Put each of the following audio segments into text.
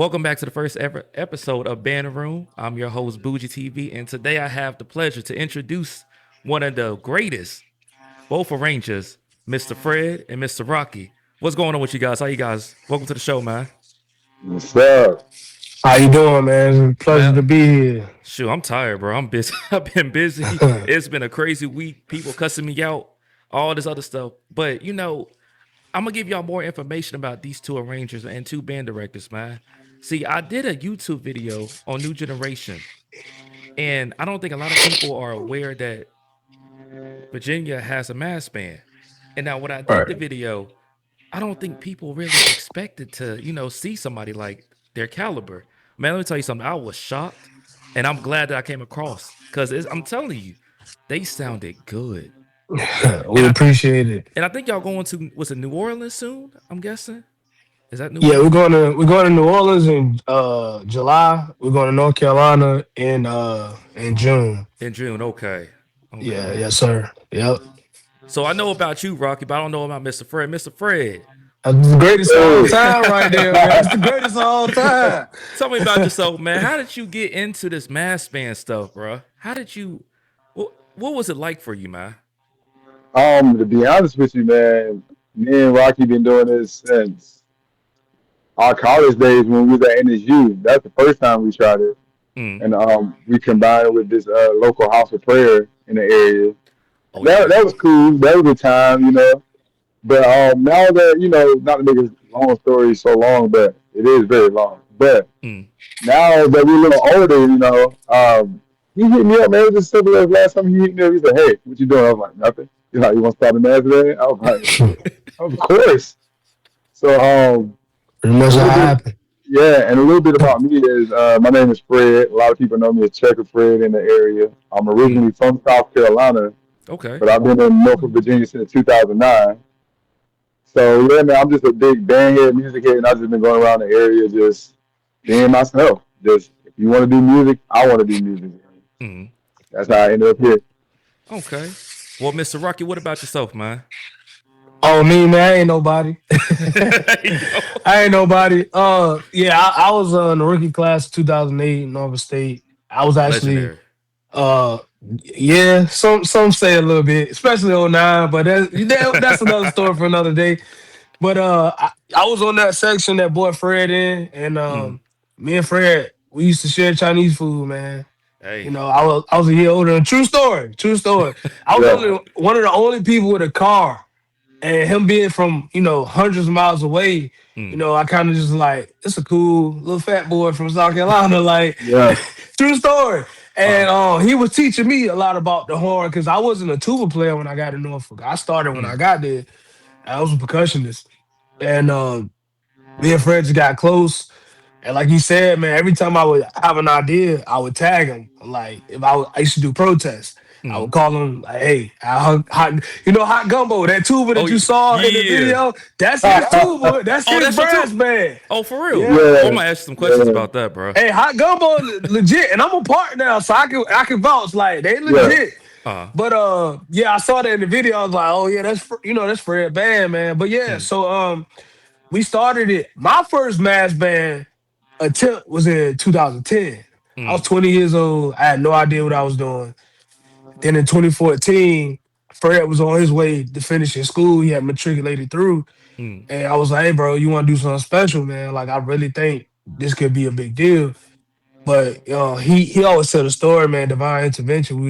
Welcome back to the first ever episode of Bandroom. I'm your host, BougeeTV, and today I have the pleasure to introduce one of the greatest, both arrangers, Mr. Fred and Mr. Rocky. What's going on with you guys? How you guys? Welcome to the show, man. What's up? How you doing, man? It's a pleasure Man, to be here. shoot, I'm tired, bro. I'm busy. I've been busy. It's been a crazy week. People cussing me out, all this other stuff. But I'm gonna give y'all more information about these two arrangers and two band directors, man. See, I did a YouTube video on New Generation, and I don't think a lot of people are aware that Virginia has a mass band. And now, when I did the Right. video, I don't think people really expected to, see somebody like their caliber. Man, let me tell you something. I was shocked, and I'm glad that I came across because I'm telling you, they sounded good. And We I appreciate it. and I think y'all going to was it New Orleans soon? I'm guessing. Is that New Yeah, we're Orleans? going to we're going to New Orleans in July. We're going to North Carolina in June. In June? Okay, Yeah, okay. yes, sir. Yep. So I know about you, Rocky, but I don't know about Mr. Fred. Mr. Fred, That's the greatest of all Hey, time right there, man. That's the greatest of all time. tell me about yourself, man. How did you get into this mass band stuff, bro? How did you? What was it like for you, man? to be honest with you, man, me and Rocky been doing this since our college days when we was at NSU. That's the first time we tried it, Mm. and we combined it with this local house of prayer in the area. Oh That yeah. that was cool. That was a good time. But now that not to make a long story so long, but it is very long. But Mm. now that we're a little older, he hit me up, man. It was just simple as last time he hit me up. He said, "Hey, what you doing?" I was like, "Nothing." He's like, "You want to start a match today?" I was like, "Of course." So, Pretty much a how it little bit, happened. yeah, and a little bit about me is my name is Fred. A lot of people know me as Checker Fred in the area. I'm Mm. originally from South Carolina, Okay. but I've been in Norfolk, Virginia since 2009. So yeah, man, I'm just a big band head, music head, and I've just been going around the area just being myself. Just if you want to do music, I want to do music. Mm. That's how I ended up here. Okay. Well, Mr. Rocky, what about yourself, man? Oh, me, man, I ain't nobody. You know? I ain't nobody. Yeah, I was in the rookie class of 2008 in Norfolk State. I was actually Legendary. Uh, yeah, some say a little bit, especially '09, but that's another story for another day. But I was on that section that boy Fred in, and Mm. me and Fred we used to share Chinese food, man. Hey. I was a year older. And true story, true story. I was Yeah, only one of the only people with a car, and him being from hundreds of miles away. Mm. I kind of just like it's a cool little fat boy from South Carolina, like. yeah, True story. Uh. And he was teaching me a lot about the horn because I wasn't a tuba player when I got to Norfolk. I started when I Mm. got there. I was a percussionist. And me and Fred just got close. And like he said, man, every time I would have an idea, I would tag him. Like if I used to do protests, I Mm. would call him like, "Hey, hot gumbo, that tuba Oh that you saw in the yeah. video, that's his tuba, that's Oh, his that's your brass two. band." Oh, for real. Yeah. Oh, I'm yeah, gonna ask you some questions yeah, about that, bro. Hey, hot gumbo legit, and I'm a part now, so I can vouch like they yeah. legit. Uh. But yeah, I saw that in the video. I was like, oh yeah, that's Fred Band, man. But yeah, Mm. so we started it. My first mass band attempt was in 2010. I was Mm. 20 years old. I had no idea what I was doing. Then in 2014, Fred was on his way to finishing school. He had matriculated through, Mm. and I was like, hey, bro, you want to do something special, man? Like, I really think this could be a big deal. But he always tell the story, man. Divine intervention. We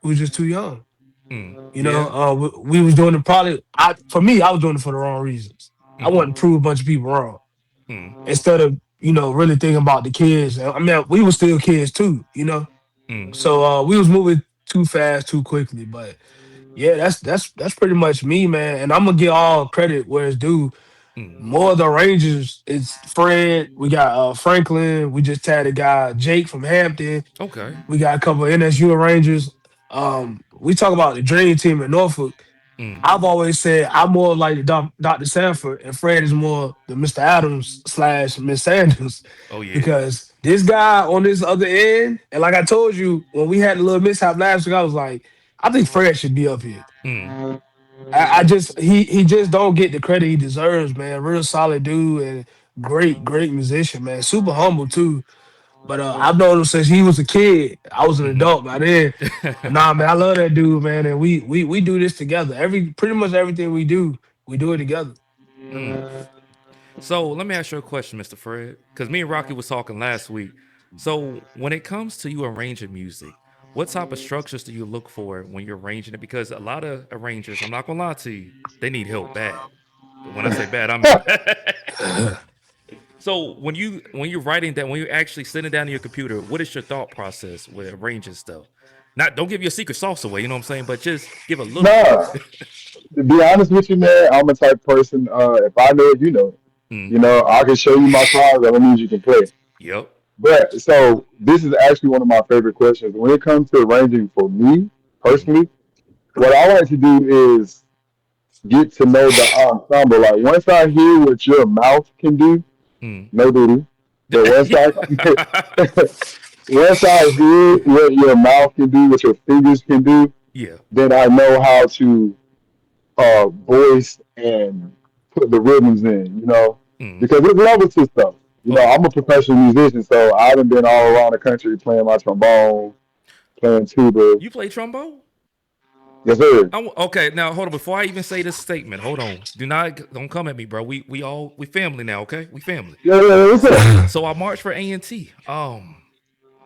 was just too young. Mm. Yeah. We was doing it probably. For me, I was doing it for the wrong reasons. I Mm. wanted to prove a bunch of people wrong Mm. instead of really thinking about the kids. I mean, we were still kids too. Mm. So we was moving too fast, too quickly. But yeah, that's pretty much me, man. And I'm gonna give all credit where it's due. Mm. More of the Rangers, it's Fred. We got Franklin. We just had a guy Jake from Hampton. Okay. We got a couple of NSU Rangers. We talk about the dream team in Norfolk. Mm. I've always said I'm more like the Dr. Sanford, and Fred is more the Mr. Adams slash Miss Sanders, Oh yeah. because this guy on this other end, and like I told you when we had a little mishap last week, I was like, I think Fred should be up here. Mm. I just he just don't get the credit he deserves, man. Real solid dude, and great musician, man. Super humble too. But I've known him since he was a kid. I was an Hmm. adult by then. But nah, man, I love that dude, man. And we do this together. Pretty much everything we do it together. Mm. So let me ask you a question, Mr. Fred, because me and Rocky was talking last week. So when it comes to you arranging music, what type of structures do you look for when you're arranging it? Because a lot of arrangers, I'm not gonna lie to you, they need help bad. When I say bad, I mean bad. So when you're writing that, when you're actually sitting down in your computer, what is your thought process with arranging stuff? Not don't give your secret sauce away, you know what I'm saying, but just give a little bit. Nah, to be honest with you, man, I'm a type of person. If I know it, you know it. Mm, You know, I can show you my cards. That means you can play. yep. But so this is actually one of my favorite questions. When it comes to arranging for me Mm, personally, what I like to do is get to know the ensemble. Like once I hear what your mouth can do, mm. no duty. But once I Yeah. once I hear what your mouth can do, what your fingers can do, Yeah. then I know how to voice and put the rhythms in. You know, Mm. because there's levels to stuff. You Oh know, yeah. I'm a professional musician, so I haven't been all around the country playing my trombone, playing tuba. You play trombone? Yes, sir. Okay, now hold on. Before I even say this statement, hold on. Don't come at me, bro. We family now, okay? We family. Yeah, yeah, what's So up? so I marched for A&T.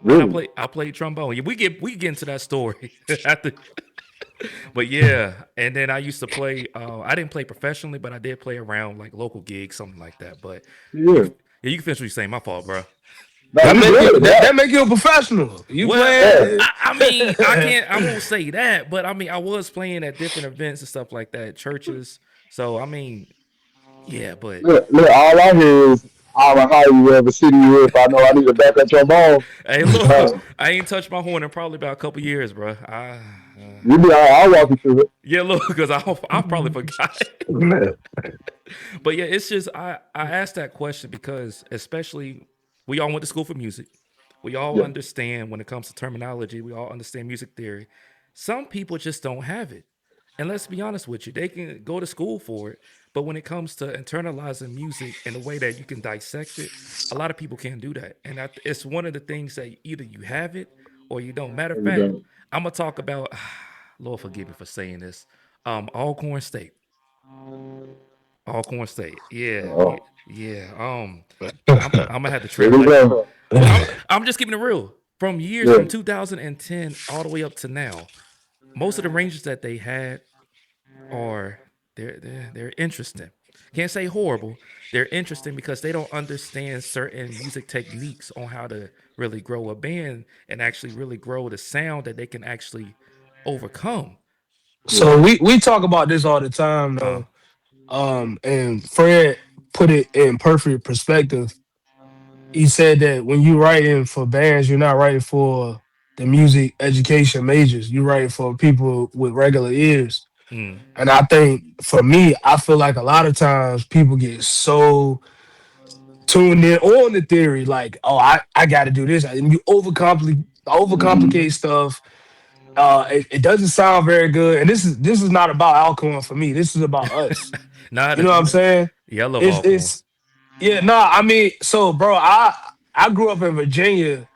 And Really? I played trombone. Yeah, we get into that story after, but yeah. And then I used to play. I didn't play professionally, but I did play around like local gigs, something like that. But you, Yeah. yeah, you can finish what you're saying. My fault, bro. No, you good. Yeah, That make you a professional. You Well, yeah. play. I mean, I can't. I won't say that, but I mean, I was playing at different events and stuff like that, churches. So I mean, yeah, but Look, all I hear is I'm a hire you ever city you if I know I need a backup trombone. hey, look, Uh, I ain't touched my horn in probably about a couple years, bro. you be all right, I'll walk you through it. Yeah, look, because I probably forgot. But yeah, it's just I asked that question because especially we all went to school for music. We all Yeah, understand when it comes to terminology. We all understand music theory. Some people just don't have it. And let's be honest with you, they can go to school for it, but when it comes to internalizing music in a way that you can dissect it, a lot of people can't do that. And it's one of the things that either you have it or you don't. Matter of there we fact, go. I'm gonna talk about. Lord forgive me for saying this. Alcorn State. Alcorn State. Yeah, yeah, Oh, yeah. I'm gonna have to there tread we lightly. go. I'm just keeping it real. From years Yeah, from 2010 all the way up to now, most of the ranges that they had are they're interesting. Can't say horrible. They're interesting because they don't understand certain music techniques on how to really grow a band and actually really grow the sound that they can actually overcome. yeah, So we talk about this all the time Uh, though. And Fred put it in perfect perspective. He said that when you writing for bands, you're not writing for the music education majors. You're writing for people with regular ears. mm, And I think for me, I feel like a lot of times people get so tuned in on the theory, like, oh, I got to do this, and you overcomplicate stuff. It doesn't sound very good, and this is not about Alcorn for me. This is about us. nah, You know what I'm saying? yeah, I love Alcorn. It's yeah, no, I mean, so bro, I grew up in Virginia,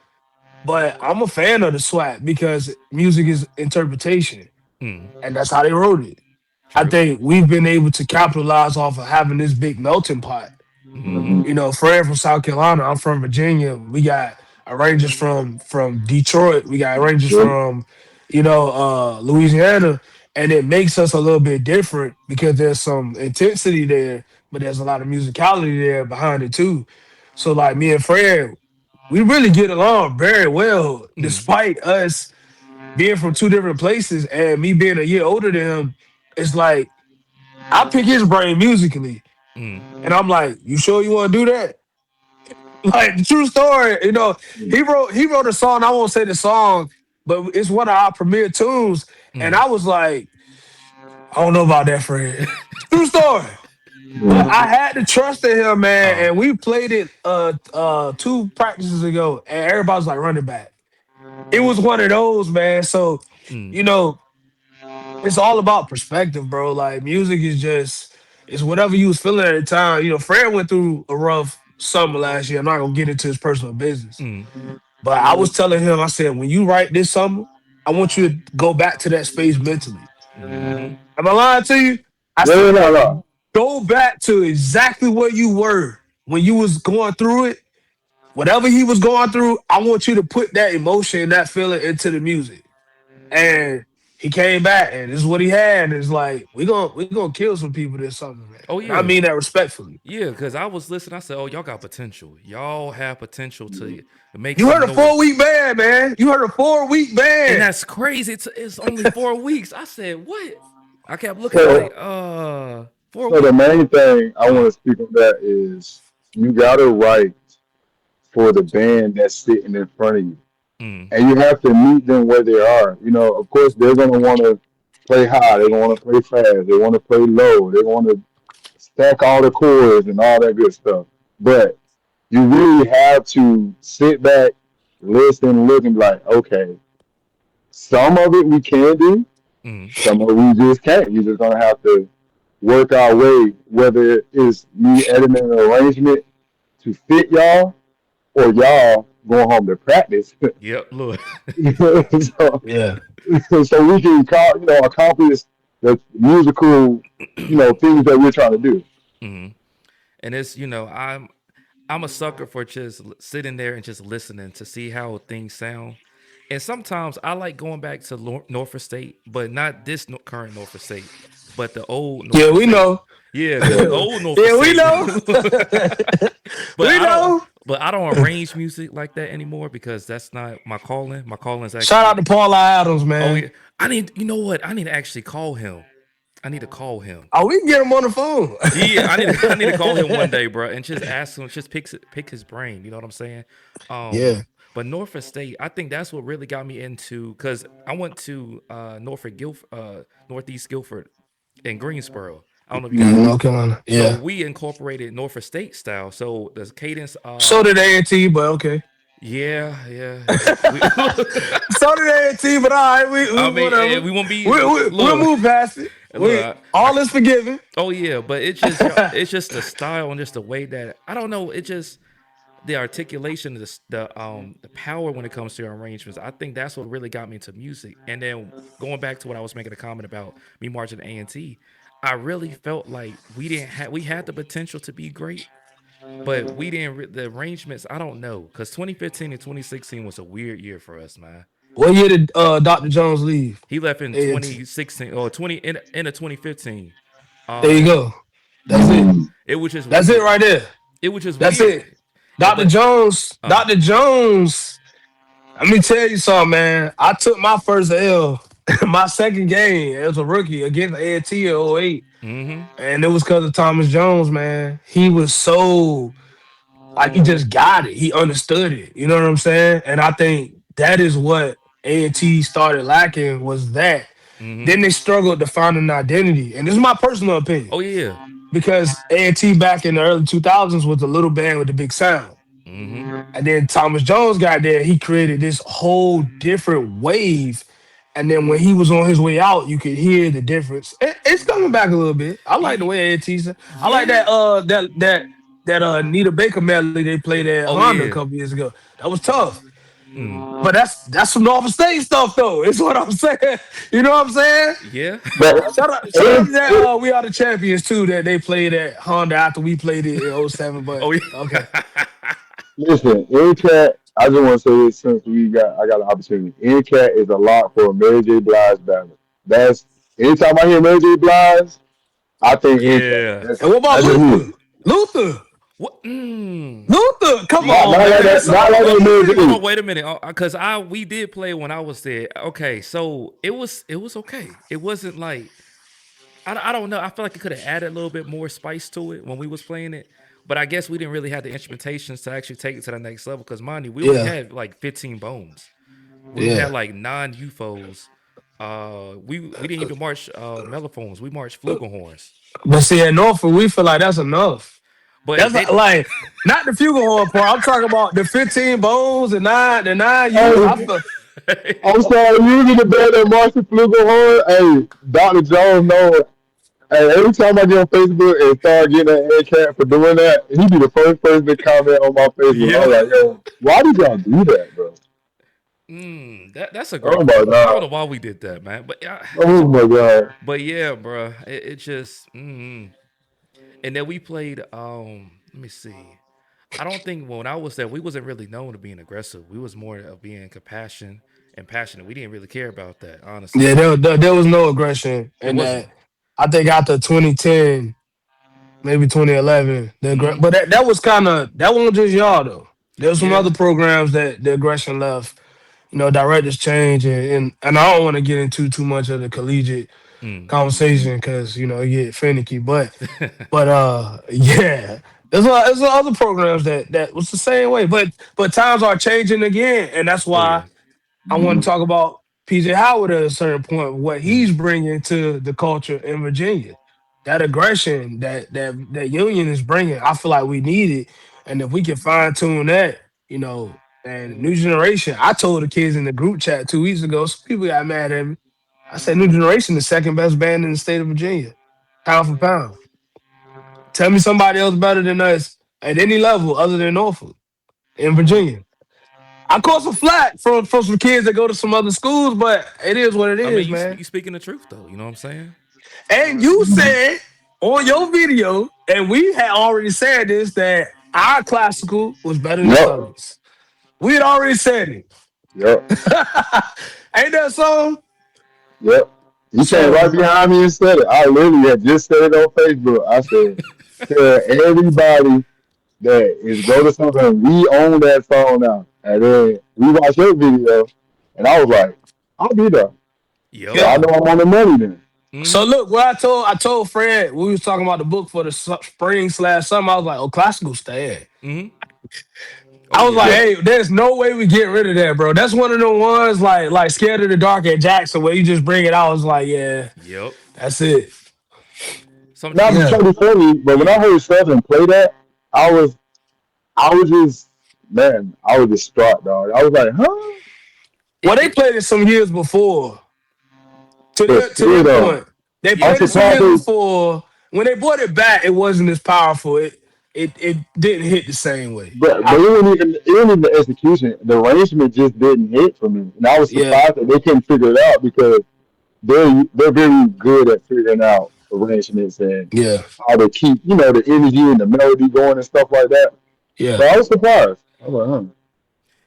but I'm a fan of the SWAT because music is interpretation, Mm, and that's how they wrote it. I true. think we've been able to capitalize off of having this big melting pot. Mm-hmm. You know, Fred from South Carolina, I'm from Virginia. We got arrangers from Detroit. We got arrangers yeah, from, Louisiana, and it makes us a little bit different because there's some intensity there, but there's a lot of musicality there behind it too. So like me and Fred, we really get along very well, Mm, despite us being from two different places and me being a year older than him. It's like I pick his brain musically, mm, and I'm like, "You sure you want to do that?" Like true story, he wrote a song. I won't say the song, but it's one of our premier tunes. And mm. I was like, I don't know about that, Fred. True story. But yeah. I had to trust in him, man. Uh, And we played it two practices ago, and everybody's like running back. It was one of those, man. So, mm, you know, it's all about perspective, bro. Like music is just It's whatever you was feeling at the time. You know, Fred went through a rough summer last year. I'm not gonna get into his personal business, Mm, but I was telling him, I said, when you write this summer, I want you to go back to that space mentally. mm-hmm. Am I lying to you? I Yeah, said, no, no. go back to exactly where you were when you was going through it. Whatever he was going through, I want you to put that emotion, that feeling into the music. And he came back, and this is what he had. It's like we gonna kill some people this summer, man. Oh And I yeah. mean that respectfully. Yeah, because I was listening. I said, "Oh, y'all got potential. Y'all have potential to make You heard some a 4 week noise." ban, man. You heard a 4 week And ban. that's crazy. It's only 4 weeks. I said, "What?" I kept looking like, So, 4 weeks. the main thing I want Uh, to speak on that is you gotta write for the band that's sitting in front of you, mm, and you have to meet them where they are. You know, of course, they're gonna want to play high, they're gonna want to play fast, they want to play low, they want to stack all the chords and all that good stuff. But you really have to sit back, listen, look, and be like, okay, some of it we can do, mm. some of it we just can't. You're just gonna have to work our way, whether it's me editing an arrangement to fit y'all or y'all going home to practice. Yep. Look. so, Yeah. so we can accomplish the musical, things that we're trying to do. Mm. And it's I'm a sucker for just sitting there and just listening to see how things sound. And sometimes I like going back to Norfolk State, but not this current Norfolk State, but the old Yeah, Norfolk we State. know. Yeah, the Yeah. old Norfolk Yeah, we State. know. but We I don't. know. But I don't arrange music like that anymore because that's not my calling. My calling is Shout out actually. to Paula Adams, Oh man. yeah, I need. You know what? I need to actually call him. I need to call him. Oh, we can get him on the phone. Yeah, I need to call him one day, bro, and just ask him, just pick his brain. You know what I'm saying? Yeah. But Norfolk State, I think that's what really got me into because I went to Northeast Guilford in Greensboro. I don't know if you guys. North Carolina. So Yeah. we incorporated Norfolk State style. So the cadence. So did A&T, but okay. Yeah, yeah. We, So did A&T, but all right, we I mean, whatever. we won't be We'll look. move past it. We Look, all is forgiven. oh yeah, but it's just the style and just the way that I don't know. It just the articulation, the power when it comes to your arrangements. I think that's what really got me into music. And then going back to what I was making a comment about me marching A&T, I really felt like we had the potential to be great, but we didn't. The arrangements, I don't know, because 2015 and 2016 was a weird year for us, man. What year did Dr. Jones leave? He left in A&T. 2016 or 20 in of 2015. There you Um, go. That's it. it was just That's it weird. right there. It was just That's it. weird. Dr. But Jones, uh, Dr. Jones, let me tell you something, man. I took my first L, my second game as a rookie against A&T in '08, mm-hmm, and it was because of Thomas Jones, man. He was so, like, he just got it. He understood it. You know what I'm saying? And I think that is what A&T started lacking was that. mm-hmm. Then they struggled to find an identity. And this is my personal opinion Oh yeah. because A&T back in the early 2000s was a little band with the big sound. Mm-hmm. And then Thomas Jones got there. He created this whole different wave. And then when he was on his way out, you could hear the difference. It's coming back a little bit. I like the way A&T said. I like Yeah. that Nita Baker medley they played at Oh Honda a yeah. couple years ago. That was tough. Mm. But that's some Norfolk State stuff though. Is what I'm saying. You know what I'm saying? Yeah. But Shout out to that We Are the Champions too that they played at Honda after we played it in '07. But Oh yeah. okay. listen, NCAT, I just want to say this since I got an opportunity. NCAT is a lot for a Mary J. Blige battle. That's anytime I hear Mary J. Blige, I think NCAT. Yeah. And what about That's just me. Luther? Luther. What? Mm. Luther, come See, on, Not like man. that. Not like that Mary Hold J. on, wait a minute. Because we did play when I was there. Okay, so it was okay. It wasn't like I don't know. I feel like it could have added a little bit more spice to it when we was playing it. But I guess we didn't really have the instrumentations to actually take it to the next level. Because mind you, we only Yeah, had like 15 bones. We only had yeah. like 9 UFOs. We didn't even march mellophones. We marched flugelhorns. But see, at Norfolk, we feel like that's enough. But That's they like not the flugelhorn part. I'm talking about the 15 bones and the nine U's. I Hey, feel, I'm sorry, usually the band that Marshall Flugelhorn. Hey, Dr. Jones know And every time I get on Facebook and start getting an ad cat for doing that, he be the first person to comment on my Facebook. I Yeah. was like, yo, why did y'all do that, bro? That's a Oh great my question. I don't know god. why we did that, man. But yeah, Oh my god. but yeah, bro. It just and then we played. Let me see. I don't think when I was there, we wasn't really known to being aggressive. We was more of being compassion and passionate. We didn't really care about that, honestly. Yeah, there was no aggression It in wasn't. that. I think after 2010, maybe 2011, Hmm. but that was kind of that wasn't just y'all though. There was some Yeah. other programs that the aggression left. Directors change, and I don't want to get into too much of the collegiate Mm. conversation because it get finicky. But yeah, there's other programs that was the same way. But times are changing again, and that's Oh why yeah. I want to talk about PJ Howard at a certain point, what Mm. he's bringing to the culture in Virginia. That aggression that Union is bringing, I feel like we need it. And if we can fine tune that, and new generation, I told the kids in the group chat 2 weeks ago, some people got mad at me. I said, New Generation, the second best band in the state of Virginia, pound for pound. Tell me somebody else better than us at any level other than Norfolk in Virginia. I caught some flack from some kids that go to some other schools, but it is what it I mean, is, you man. you speaking the truth though. You know what I'm saying? And you said on your video, and we had already said this, that our classical was better than Yep. Southern's. We had already said it. Yep. Ain't that so? Yep. He came right So behind me and said it. I literally had just said it on Facebook. I said, tell everybody that is go to something. We own that song now. And then we watched your video, and I was like, I'll be there. Yep. So I yeah. know I'm on the money then. So Hmm. look, what I told Fred, we was talking about the book for the spring/summer. I was like, oh, classical stay. Hmm. Oh I was yeah. like, Yeah. hey, there's no way we get rid of that, bro. That's one of the ones like Scared of the Dark at Jackson where you just bring it out. I was like, yeah, Yep. that's it. Not to Sometimes. Yeah. totally funny, but when I Yeah. heard Southern play that, I was I was just man, I was distraught, dog. I was like, huh? Well, It, they it played it some years before. To But their still though, point, they yeah. I'm played it some surprised years they before. When they brought it back, it wasn't as powerful. It didn't hit the same way. but it wasn't even the execution. The arrangement just didn't hit for me. And I was Yeah, surprised that they couldn't figure it out because they're very good at figuring out arrangements and yeah, how to keep, the energy and the melody going and stuff like that. yeah. But I was surprised. I was like, huh.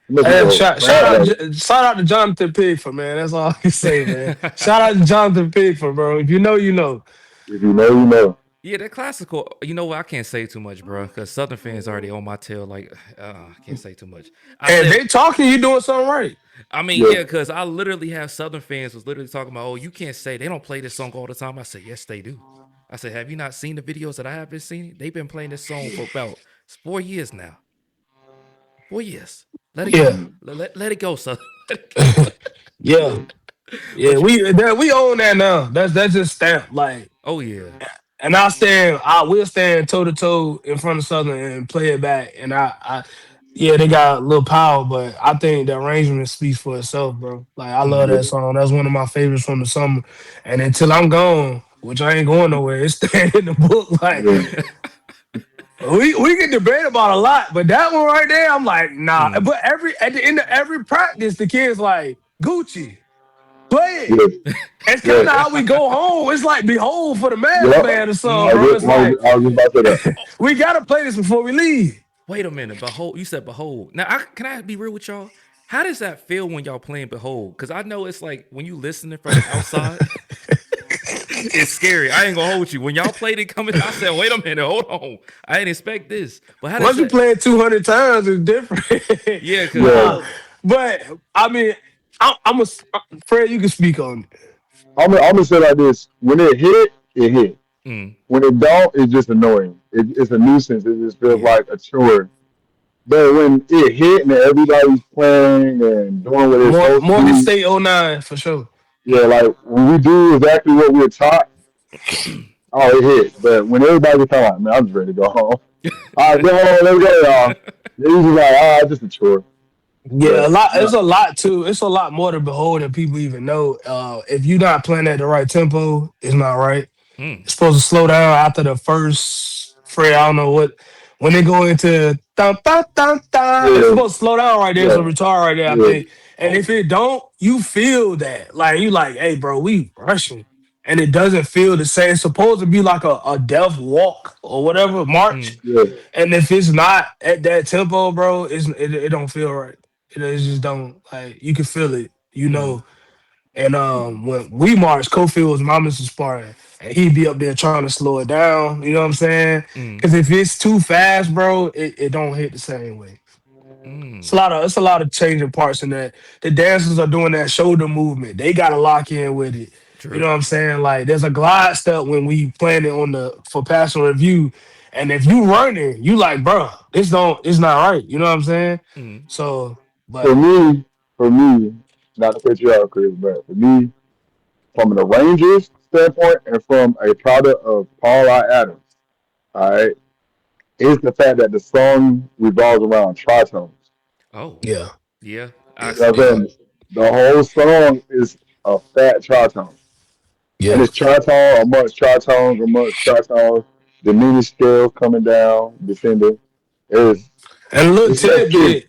It must be And a crowd like shout out to Jonathan Pigford, man. That's all I can say, man. Shout out to Jonathan Pigford, bro. If you know, you know. if you know, you know. Yeah, that classical. You know what? I can't say too much, bro, because Southern fans already on my tail. Like, I can't say too much. I And if said, they talking, you doing something right. I mean, Yeah. yeah, because I literally have Southern fans was literally talking about, oh, you can't say they don't play this song all the time. I said, yes, they do. I said, have you not seen the videos that I have been seeing? They've been playing this song for about 4 years now. 4 years. Let it go. Yeah, Mm. Let it go, Southern. Let it go. yeah, yeah. But you, We own that now. That's just stamped. Like, oh yeah, and I will stand toe to toe in front of Southern and play it back. And yeah, they got a little power, but I think the arrangement speaks for itself, bro. Like, I love mm, that song. That's one of my favorites from the summer. And until I'm gone, which I ain't going nowhere, it's staying in the book. Like, Yeah. we can debate about a lot, but that one right there, I'm like, nah. mm. But at the end of every practice, the kids like Gucci, play it. Yeah. It's kind of Yeah. how we go home. It's like Behold for the Mass Yep. Band or something, I Mm. bro. was, It's I was, like I was just about to say that. we gotta play this before we leave. Wait a minute, Behold. You said Behold. Now, can I be real with y'all? How does that feel when y'all playing Behold? Because I know it's like when you listening from the outside, it's scary. I ain't gonna hold you. When y'all played it coming, I said, wait a minute, hold on. I didn't expect this. But how does Once you that? play it 200 times, it's different. Yeah, because Yeah. uh, but I mean, I'm a Fred. You can speak on it. I'm gonna say like this: when it hit, it hit. mm, When it don't, it's just annoying. It's a nuisance. It just feels yeah, like a chore. But when it hit and everybody's playing and doing what they're supposed to Morgan do, State '09 for sure. yeah, mm. like when we do exactly what we're taught, oh, it hit. But when everybody's kind of like, man, I'm just ready to go home. All right, go home, let's go, y'all. They're usually like, it's just a chore. Yeah, a But lot. It's a lot too. It's a lot more to behold than people even know. If you're not playing at the right tempo, it's not right. Mm. It's supposed to slow down after the first fret. I don't know what when they go into dun, dun, dun, dun, it's Yeah, supposed to slow down right there. It's yeah, a retard right there, I yeah, think. And if Okay. it don't, you feel that. Like you like, hey bro, we rushing. And it doesn't feel the same. It's supposed to be like a death walk or whatever, march. Mm. yeah. And if it's not at that tempo, bro, it don't feel right. It just don't like you can feel it, you Mm. know. And when we marched, Kofi was my Mr. Spartan, and he'd be up there trying to slow it down. You know what I'm saying? Mm. Because if it's too fast, bro, it don't hit the same way. Mm. It's a lot of changing parts in that. The dancers are doing that shoulder movement. They gotta lock in with it. You know True. what I'm saying? Like there's a glide step when we playing it on the for passing review. And if you running, you like, bro, it's not right. You know what I'm saying? Mm. So, For but me, for me, not to cut you out, Chris, but for me, from an arranger's standpoint and from a product of Paul I. Adams, all right, is the fact that the song revolves around tritones. Oh. yeah, Yeah. I You see know what that. I'm saying? The whole song is a fat tritone. And yeah. it's tritone amongst tritones amongst tritones, diminished scales coming down, descending. Mm. It's And a little it's just good. tidbit,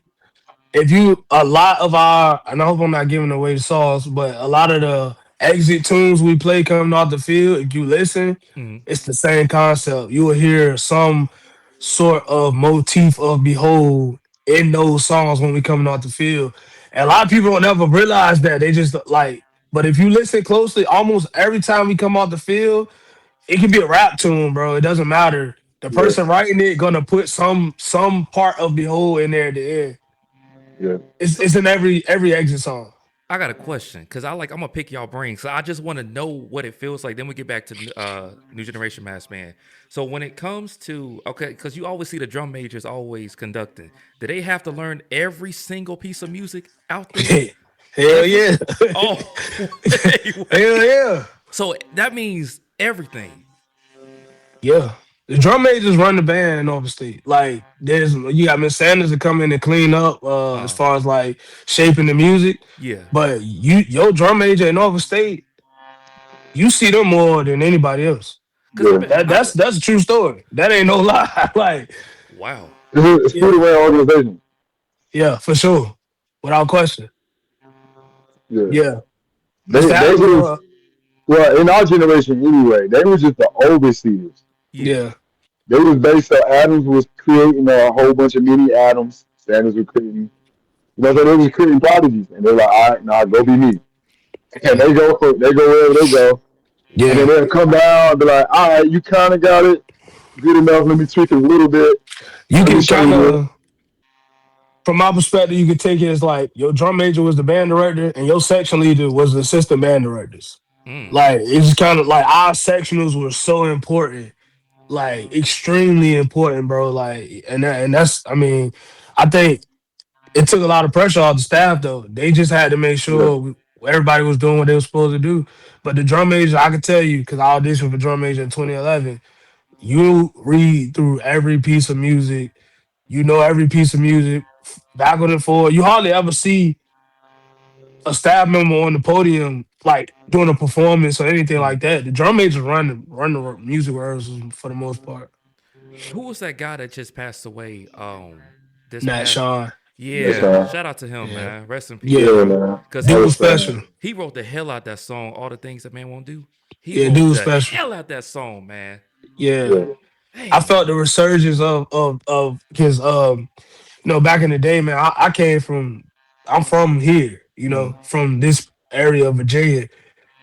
if you a lot of our and I hope I'm not giving away the sauce, but a lot of the exit tunes we play coming off the field, if you listen, Mm. it's the same concept. You will hear some sort of motif of behold in those songs when we coming off the field. And a lot of people don't ever realize that. They just like but if you listen closely, almost every time we come off the field, it can be a rap tune, bro. It doesn't matter. The Yeah, person writing it gonna put some part of behold in there at the end. yeah. It's in every exit song. I got a question because I'm gonna pick y'all brains. So I just want to know what it feels like. Then we get back to New Generation Mass Band. So when it comes to okay, because you always see the drum majors always conducting. Do they have to learn every single piece of music out there Hell ever? yeah. Oh, wait, Hell wait. yeah. So that means everything. Yeah. The drum majors run the band in Nova State. Like there's you got Miss Sanders to come in and clean up as Uh, far as like shaping the music. yeah. But your drum major in Nova State, you see them more than anybody else. Because Yeah. That's a true story. That ain't no lie. Like, wow. It's a yeah, student run organization. yeah, for sure. Without question. Yeah. Yeah. Mr. They Adams, just well, in our generation anyway, they were just the overseers. Yeah. yeah. They was based on Adams was creating a whole bunch of mini Adams. Sanders was creating, so they was creating prodigies, and they're like, all right, nah, go be me, and Yeah. they go wherever they go, and then Yeah. they'll come down and be like, all right, you kind of got it good enough. Let me tweak it a little bit. You Let me can show kind you this. of from my perspective, you could take it as like your drum major was the band director and your section leader was the assistant band directors. Mm. Like it's kind of like our sectionals were so important, like extremely important, bro. Like and that's I mean, I think it took a lot of pressure off the staff though. They just had to make Yeah, sure everybody was doing what they were supposed to do. But the drum major, I can tell you because I auditioned for drum major in 2011. You read through every piece of music. You know every piece of music backward and forward. You hardly ever see a staff member on the podium like doing a performance or anything Mm. like that. The drum majors run the music rehearsals for the most part. Who was that guy that just passed away? This Nat past Sean, that's yeah. fine. Shout out to him, yeah, man. Rest in peace, yeah, Yeah, bro. man. Cause That dude was was fine. special. he wrote the hell out that song. All the things that man won't do. He Yeah, wrote dude was the special. hell out that song, man. Yeah, Yeah, I Dang. felt the resurgence of his back in the day, man. I came from I'm from here, Mm. from this area of Virginia,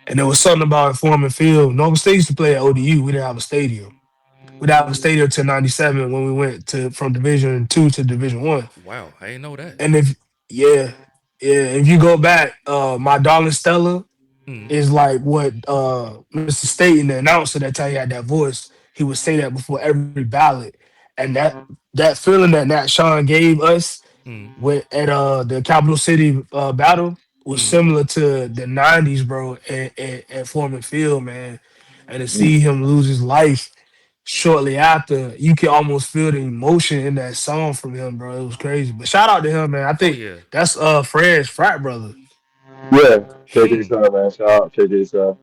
and there was something about Foreman Field. Nova State used to play at ODU. We didn't have a stadium. We didn't have a stadium till '97 when we went to from Division 2 to Division 1. Wow, I didn't know that. And if yeah, yeah, if you go back, my darling Stella Mm. is like what Mr. Staten, the announcer that tell you had that voice, he would say that before every ballot. And that feeling that Nat Sean gave us Mm. at the Capital City battle was Mm. similar to the '90s, bro, at Foreman Field, man. And to mm, see him lose his life shortly after, you can almost feel the emotion in that song from him, bro. It was crazy. But shout out to him, man. I Oh think yeah. that's Fred's frat brother. yeah. KK Mm. son, man. Shout out KK son.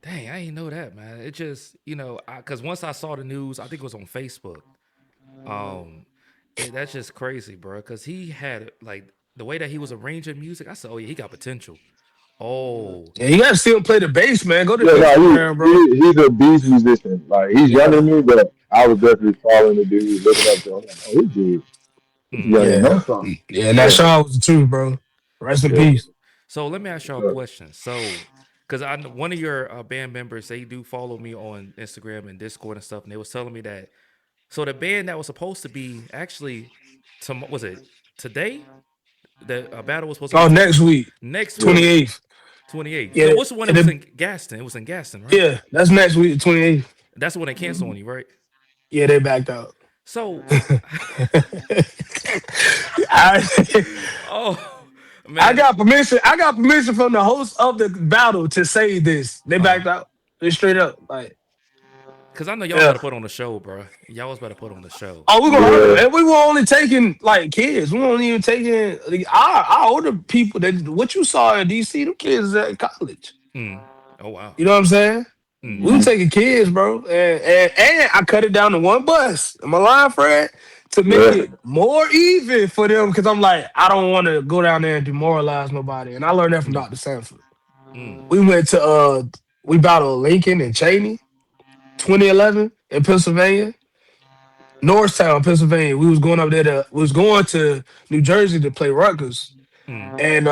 Dang, I ain't know that, man. It just, because once I saw the news, I think it was on Facebook. Um, that's just crazy, bro. Because he had like the way that he was arranging music. I said, oh yeah, he got potential. Oh Yeah, you gotta see him play the bass, man. Go to Yeah, the no, Instagram, bro. he's a beast musician. Like he's younger Yeah, than me, but I was definitely following the dude, looking up to him. I'm like, oh, this mm. young and yeah, know something. yeah. And that Yeah, Sean was the truth, bro. Rest in yeah. peace. So let me ask y'all a question. So, because I know one of your band members, they do follow me on Instagram and Discord and stuff, and they was telling me that. So the band that was supposed to be actually, was it today? The battle was supposed to be Oh, next week, next Yeah. week, 28th. 28th. So Yeah, what's the one that and was it, in Gaston? It was in Gaston, right? yeah, that's next week, 28th. That's the one they canceled on you, right? Yeah, they backed out. So, I, oh I man, got permission. I got permission from the host of the battle to say this. They uh, backed out. They straight up. Like, because I know y'all was about yeah. to put on the show, bro. Y'all was about to put on the show. Oh, we gonna have it, Yeah. man. We were only taking like kids. We weren't even taking our older people. That what you saw in DC, them kids at college. Mm. Oh wow. You know what I'm saying? Mm. We were Mhm. taking kids, bro, and I cut it down to one bus. Am I lying, Fred? To make Yeah. it more even for them, because I'm like, I don't want to go down there and demoralize nobody. And I learned that from Mm. Dr. Sanford. Mm. We went to we battled Lincoln and Cheney, 2011 in Pennsylvania, Norristown, Pennsylvania. We was going to New Jersey to play Rutgers, Mm. and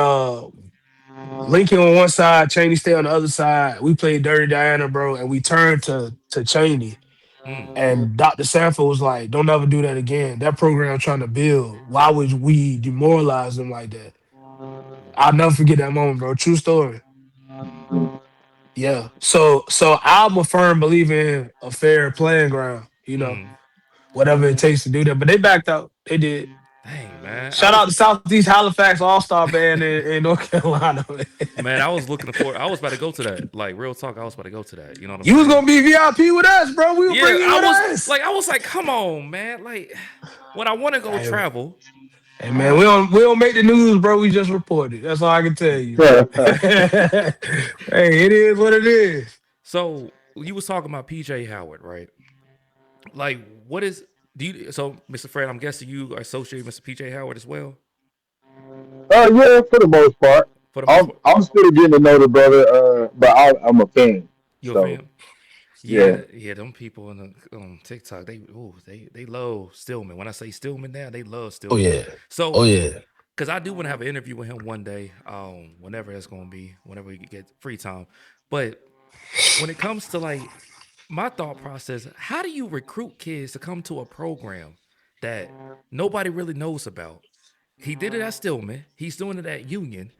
Lincoln on one side, Cheney stay on the other side. We played Dirty Diana, bro, and we turned to Cheney. Mm. And Dr. Sanford was like, "Don't ever do that again. That program trying to build. Why would we demoralize them like that?" I'll never forget that moment, bro. True story. Yeah. So I'm a firm believer in a fair playing ground. Mm. Whatever it takes to do that. But they backed out. They did. Dang man, I Shout out was to Southeast Halifax All Star Band in North Carolina. Man. man, I was looking for. I was about to go to that. Like real talk, I was about to go to that. You know what I'm You was saying? gonna be VIP with us, bro. We will Yeah, bring you I with was us. like, come on, man. Like, when I want to go Hey, travel, hey, man, we don't make the news, bro. We just report it. That's all I can tell you. Hey, it is what it is. so you was talking about PJ Howard, right? Like, what is do you? So, Mr. Fred, I'm guessing you associate Mr. PJ Howard as well Yeah, for the most part. for the most I'm part. I'm still getting to know the brother, but I'm a fan. You a So fan? yeah, Yeah. Them people on TikTok, they love Stillman. When I say Stillman now, they love Oh Stillman. yeah. Oh So, yeah. because I do want to have an interview with him one day, whenever that's going to be, whenever we get free time. But when it comes to like my thought process, how do you recruit kids to come to a program that nobody really knows about? He did it at Stillman. He's doing it at Union.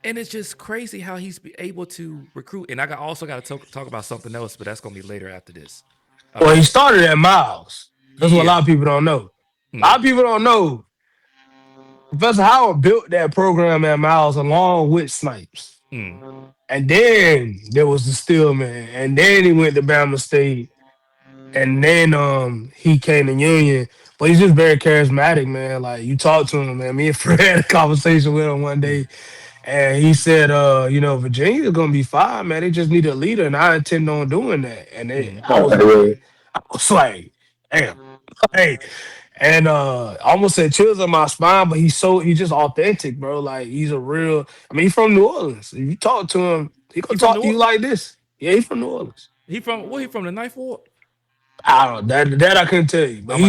And it's just crazy how he's able to recruit. And also got to talk about something else, but that's going to be later after this. Well, he About, started at Miles. That's what a yeah. lot of people don't know. A lot Mm, of people don't know. Professor Howard built that program at Miles along with Snipes. mm, And then there was the Stillman. And then he went to Bama State. And then he came to Union. But he's just very charismatic, man. Like you talk to him, man. Me and Fred had a conversation with him one mm, day. And he said, Virginia's gonna be fine, man. They just need a leader, and I intend on doing that. And mm, I was yeah. like, damn, hey. And I almost said chills on my spine, but he's just authentic, bro. Like he's a real. I mean, he's from New Orleans. If you talk to him, he he gonna from talk New to you Orleans? like this. Yeah, he's from New Orleans. He from the Ninth Ward? I don't know that I couldn't tell you, but I'm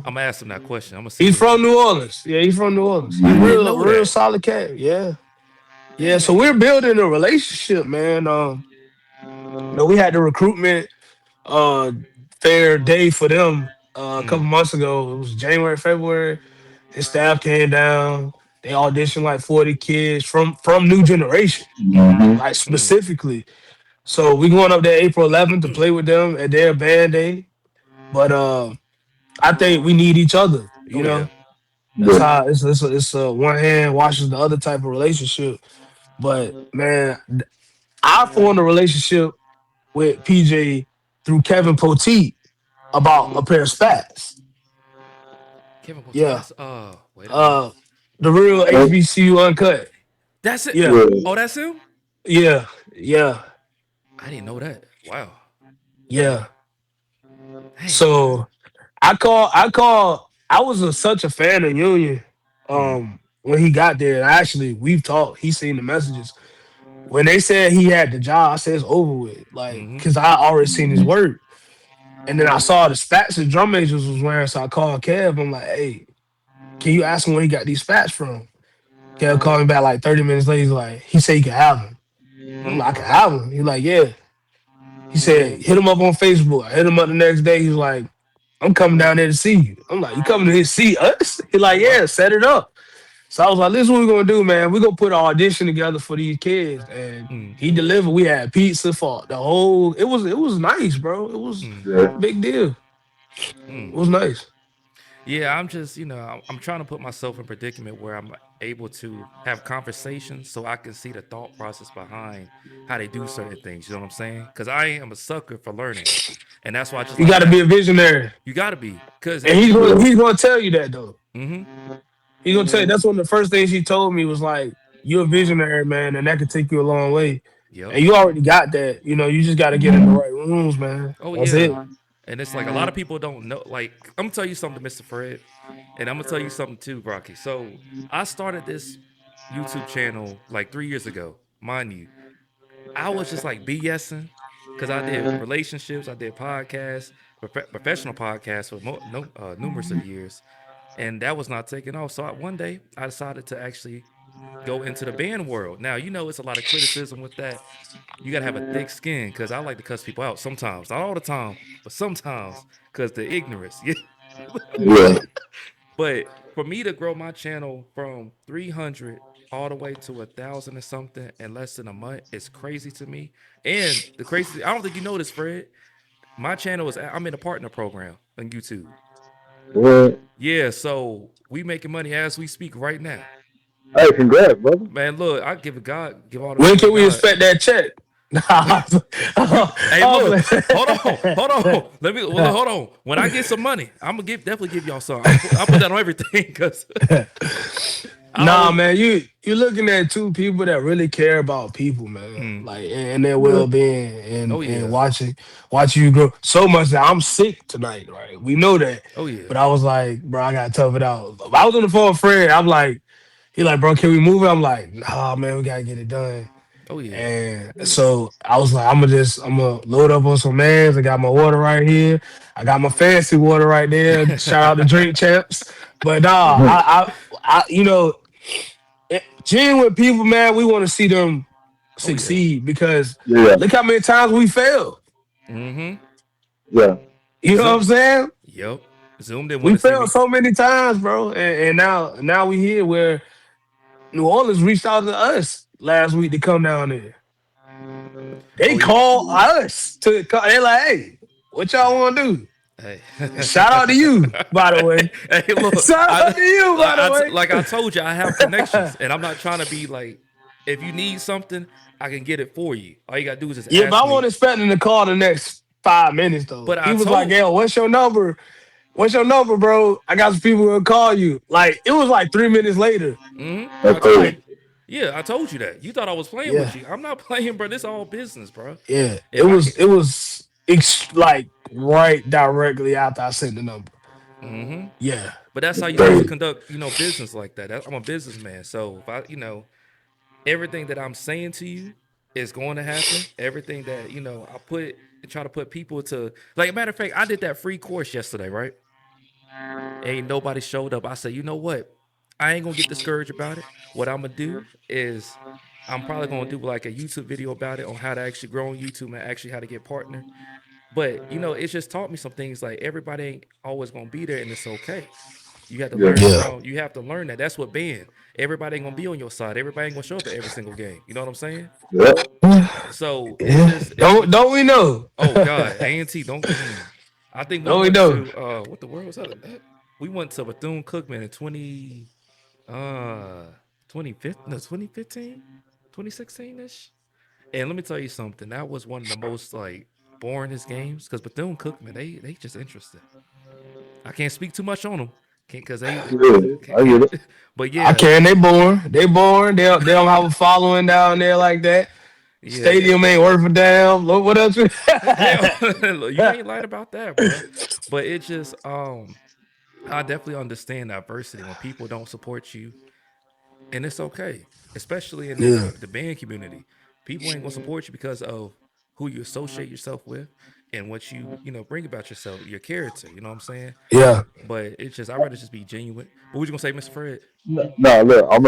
I'm gonna ask him that question. I'm gonna see he's what from New Orleans. Yeah, he's from New Orleans. He's I didn't real, know real that. solid cat. Yeah, yeah. So we're Dang. building a relationship, man. We had the recruitment uh fair day for them a couple Mm, months ago. It was January, February. His staff came down. They auditioned like 40 kids from New Generation, Mhm. like mm. specifically. So we going up there April 11th to play with them at their band day. But I think we need each other. Oh yeah. That's Yeah. how it's a one hand washes the other type of relationship. But man, I formed a relationship with PJ through Kevin Poteet about a pair of spats. Kevin Poteet. Yeah. That's wait a minute. Uh the real HBCU uncut. That's it. Yeah. Yeah. Oh, that's him? Yeah. Yeah. I didn't know that. Wow. Yeah. Dang. So I was such a fan of Union Mm, when he got there. And actually, we've talked. He's seen the messages. When they said he had the job, I said it's over with. Like, mm-hmm. cause I already seen his work. And then I saw the spats that Drum Majors was wearing. So I called Kev. I'm like, hey, can you ask him where he got these spats from? Kev called me back like 30 minutes later. He's like, he said he could have them. I'm Mm, like, I can have them. He's like, yeah. He said, hit him up on Facebook. I hit him up the next day. He's like, I'm coming down there to see you. I'm like, you coming to see us? He's oh like, wow. yeah, set it up. So I was like, this is what we're gonna do, man. We're gonna put an audition together for these kids. And Mm, he delivered. We had pizza for the whole it was nice, bro. It was mm, Yeah. big deal. mm. It was nice. Yeah, I'm just, I'm trying to put myself in a predicament where I'm able to have conversations so I can see the thought process behind how they do certain things. You know what I'm saying? Because I am a sucker for learning, and that's why I just You like gotta be a ask. visionary. You got to be, because And if you, Yeah. he's gonna tell you that though. mm-hmm, He's gonna tell you that's one of the first things he told me was like, you're a visionary, man, and that could take you a long way. yep, And you already got that. You just gotta get in the right rooms, man. oh That's yeah, it. and it's like a lot of people don't know. Like I'm gonna tell you something, Mr. Fred, and I'm gonna tell you something too, Brocky. So I started this YouTube channel like 3 years ago, mind you. I was just like BSing because I did relationships, I did podcasts, professional podcasts for no, numerous of years, and that was not taking off. So one day I decided to actually go into the band world. Now it's a lot of criticism with that. You gotta have a thick skin because I like to cuss people out sometimes, not all the time, but sometimes because the ignorance. Yeah. Yeah. But for me to grow my channel from 300 all the way to 1,000 or something in less than a month is crazy to me. And the crazy, I don't think you know this, Fred. My channel is, I'm in a partner program on YouTube. What? Yeah, so we making money as we speak right now. Hey, congrats, brother. Man, look, I give all the When glory to can we God. expect that check? Hey, I'm look, playing. hold on. Hold on. When I get some money, I'm gonna definitely give y'all some. I'll put that on everything because I Nah, always, man, you looking at two people that really care about people, man. mm, Like and their Yeah. well being oh and yeah, watching you grow so much that I'm sick tonight, right? We know that. oh yeah, But I was like, bro, I gotta tough it out. I was on the phone with a friend. I'm like, he like, bro, can we move it? I'm like, nah, man, we gotta get it done. oh yeah. And so I was like, I'm gonna load up on some mans. I got my water right here. I got my fancy water right there. Shout out to Drink Champs. But nah, genuine people, man, we want to see them Oh yeah. succeed because Yeah. look how many times we failed. Mm-hmm. Yeah. You know what I'm Zoom. saying? Yep. Zoom didn't want We to see failed me. so many times, bro. And now we here where New Orleans reached out to us last week to come down there. They Oh yeah. call us to. They're like, hey, what y'all want to do? Hey. And shout out to you, by the way. Hey, look. Shout out to you, by the way. Like I told you, I have connections, and I'm not trying to be like, if you need something, I can get it for you. All you gotta do is just Yeah, but ask I me. wasn't expecting to call the next 5 minutes though. But I He was like, told. "Yo, what's your number? What's your number, bro? I got some people who'll call you." Like it was like 3 minutes later. Mm-hmm. That's I told you. crazy. Like, Yeah, I told you that. You thought I was playing with yeah, you. I'm not playing, bro. This all business, bro. yeah. It If I can. was like right directly after I sent the number. Mm-hmm. Yeah, But that's how you're supposed to Crazy. conduct, business like that. I'm a businessman, so if I, everything that I'm saying to you is going to happen. Everything that I try to put people to. Like a matter of fact, I did that free course yesterday, right? Ain't nobody showed up. I said, you know what? I ain't gonna get discouraged about it. What I'm gonna do is I'm probably gonna do like a YouTube video about it on how to actually grow on YouTube and actually how to get partner. But it's just taught me some things like everybody ain't always gonna be there, and it's okay. You have to Yeah. learn yeah, around. You have to learn that. That's what band. Everybody ain't gonna be on your side. Everybody ain't gonna show up at every single game. You know what I'm saying? Yeah. So it's yeah. just it's. Don't we know? Oh God, A&T don't. I think we Don't we went know? to what the world was that? We went to Bethune Cookman in uh 2015, 2016 ish. And let me tell you something. That was one of the most like boringest games because Bethune Cookman they just interested. I can't speak too much on them, can't because they Yeah. I get can't. it. But I yeah, can. They born. They don't have a following down there like that. Yeah, Stadium ain't worth a damn. Look what else? hell, you ain't lied about that, bro. But it just, I definitely understand diversity when people don't support you, and it's okay, especially in Yeah, the band community. People ain't gonna support you because of who you associate yourself with and what you know bring about yourself, your character. You know what I'm saying? yeah, But it's just I'd rather just be genuine. What was you gonna say, Mr. Fred? No, look, I'm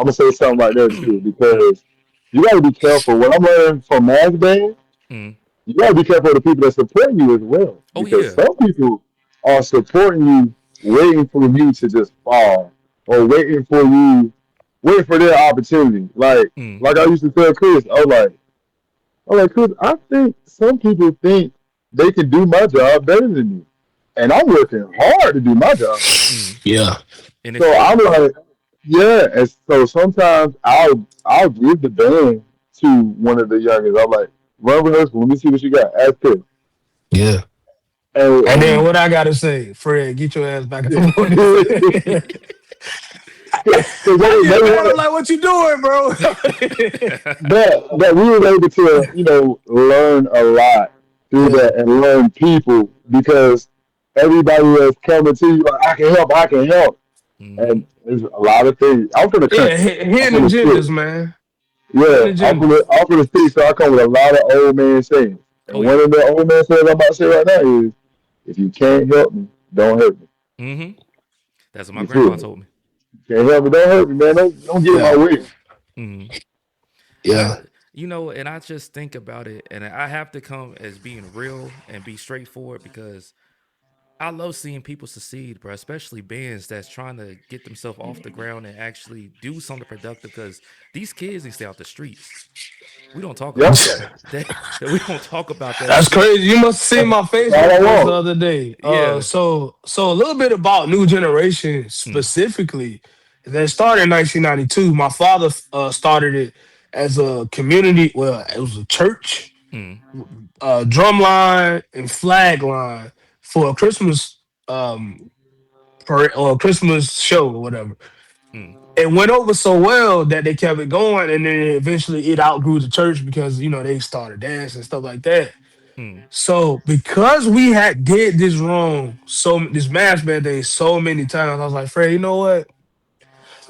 gonna say something right there too Mm, because you gotta be careful. What I'm learning from mass band, mm. you gotta be careful of the people that support you as well Oh because yeah. some people are supporting you, waiting for you to just fall or waiting for their opportunity. Mm, Like I used to tell Chris, I was like, Chris, I think some people think they can do my job better than me, and I'm working hard to do my job. mm. yeah, And it So I'm shows. like, yeah. And so sometimes I'll give the band to one of the youngest. I'm like, run rehearsal. Let me see what you got. Ask him. yeah. And then And what I gotta say, Fred, get your ass back in because the morning. I get they mad. I'm want like, what you doing, bro? that we were able to learn a lot through Yeah, that and learn people because everybody was coming to you like I can help, Hmm. and there's a lot of things. I'm from the yeah. country. I'm Hidden from the sticks. agendas, man. Yeah, Hidden agendas. I'm from the sticks, so I come with a lot of old man sayings. And Oh one yeah. of the old man sayings I'm about to say right now is, if you can't help me, don't hurt me. Hmm. That's what my You grandpa feel me? told me. Can't help me, don't hurt me, man. Don't get in my Yeah, way. Hmm. And yeah. and I just think about it, and I have to come as being real and be straightforward because I love seeing people succeed, bro. Especially bands that's trying to get themselves off the ground and actually do something productive. Because these kids, they stay out the streets. We don't talk Yep. about that. We don't talk about that. That's crazy. You must have seen That's my all Facebook I post the want. other day. Yeah. So a little bit about New Generation Mm, specifically. That started in 1992. My father started it as a community. Well, it was a church, mm, drum line and flag line for a Christmas parade or a Christmas show or whatever. mm, It went over so well that they kept it going, and then eventually it outgrew the church because they started dancing and stuff like that. mm, So because we had did this wrong, so this mass band thing so many times, I was like, Fred, you know what?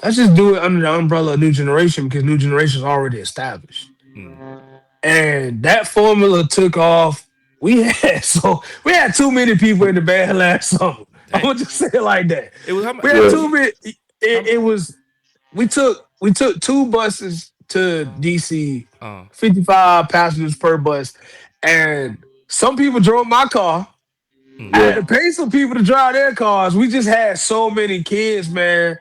Let's just do it under the umbrella of New Generation because New Generation is already established, mm. and that formula took off. We had too many people in the band last summer. I'm Dang. gonna just say it like that. It was how much? We How had Yeah. many? too many. How? It was we took two buses to DC, Uh. 55 passengers per bus, and some people drove my car. I Mm, had Yeah. to pay some people to drive their cars. We just had so many kids, man.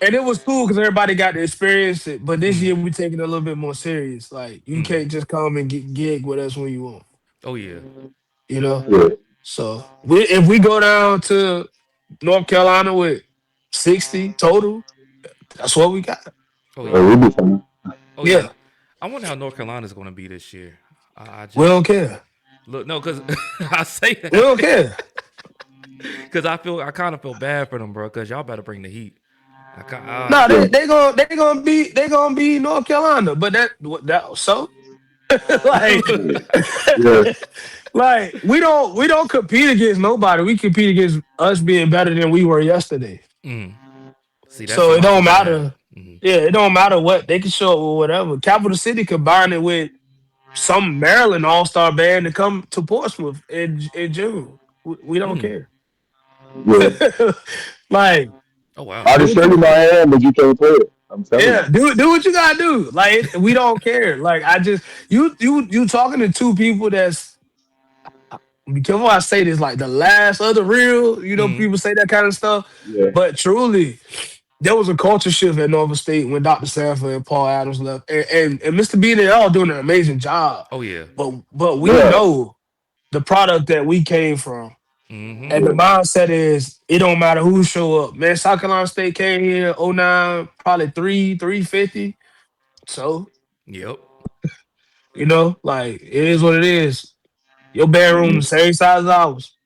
And it was cool because everybody got to experience it. But this mm, year we taking it a little bit more serious. Like you mm. can't just come and get gig with us when you want, Oh yeah. you know. Yeah. So if we go down to North Carolina with 60 total, that's what we got. Oh Yeah, yeah. we be fine. Oh yeah. Yeah, I wonder how North Carolina's going to be this year. I we don't just care. look no, because I say We that don't care. because I kind of feel bad for them, bro. Because y'all better bring the heat. No, Yeah. they gonna be North Carolina, but that so like Yeah. like we don't compete against nobody. We compete against us being better than we were yesterday. mm. See, that's So where it my don't people at. matter. Mm, Yeah, it don't matter what they can show up with whatever. Capital City combine it with some Maryland All Star band to come to Portsmouth in June. We don't mm. care. Yeah. Like Oh wow. I do can what show you you my hand, but you can't play it. I'm telling yeah, you. do what you gotta do. Like we don't care. Like I just you talking to two people that's be careful how I say this, like the last of the real, Mm. people say that kind of stuff. Yeah. But truly, there was a culture shift at Nova State when Dr. Sanford and Paul Adams left. And Mr. B, they're all doing an amazing job. Oh yeah. But we Yeah. know the product that we came from. Mm-hmm. And the Yeah. mindset is it don't matter who show up. Man, South Carolina State came here '09, probably 350. So, Yep. like it is what it is. Your bedroom the Mhm. same size as ours.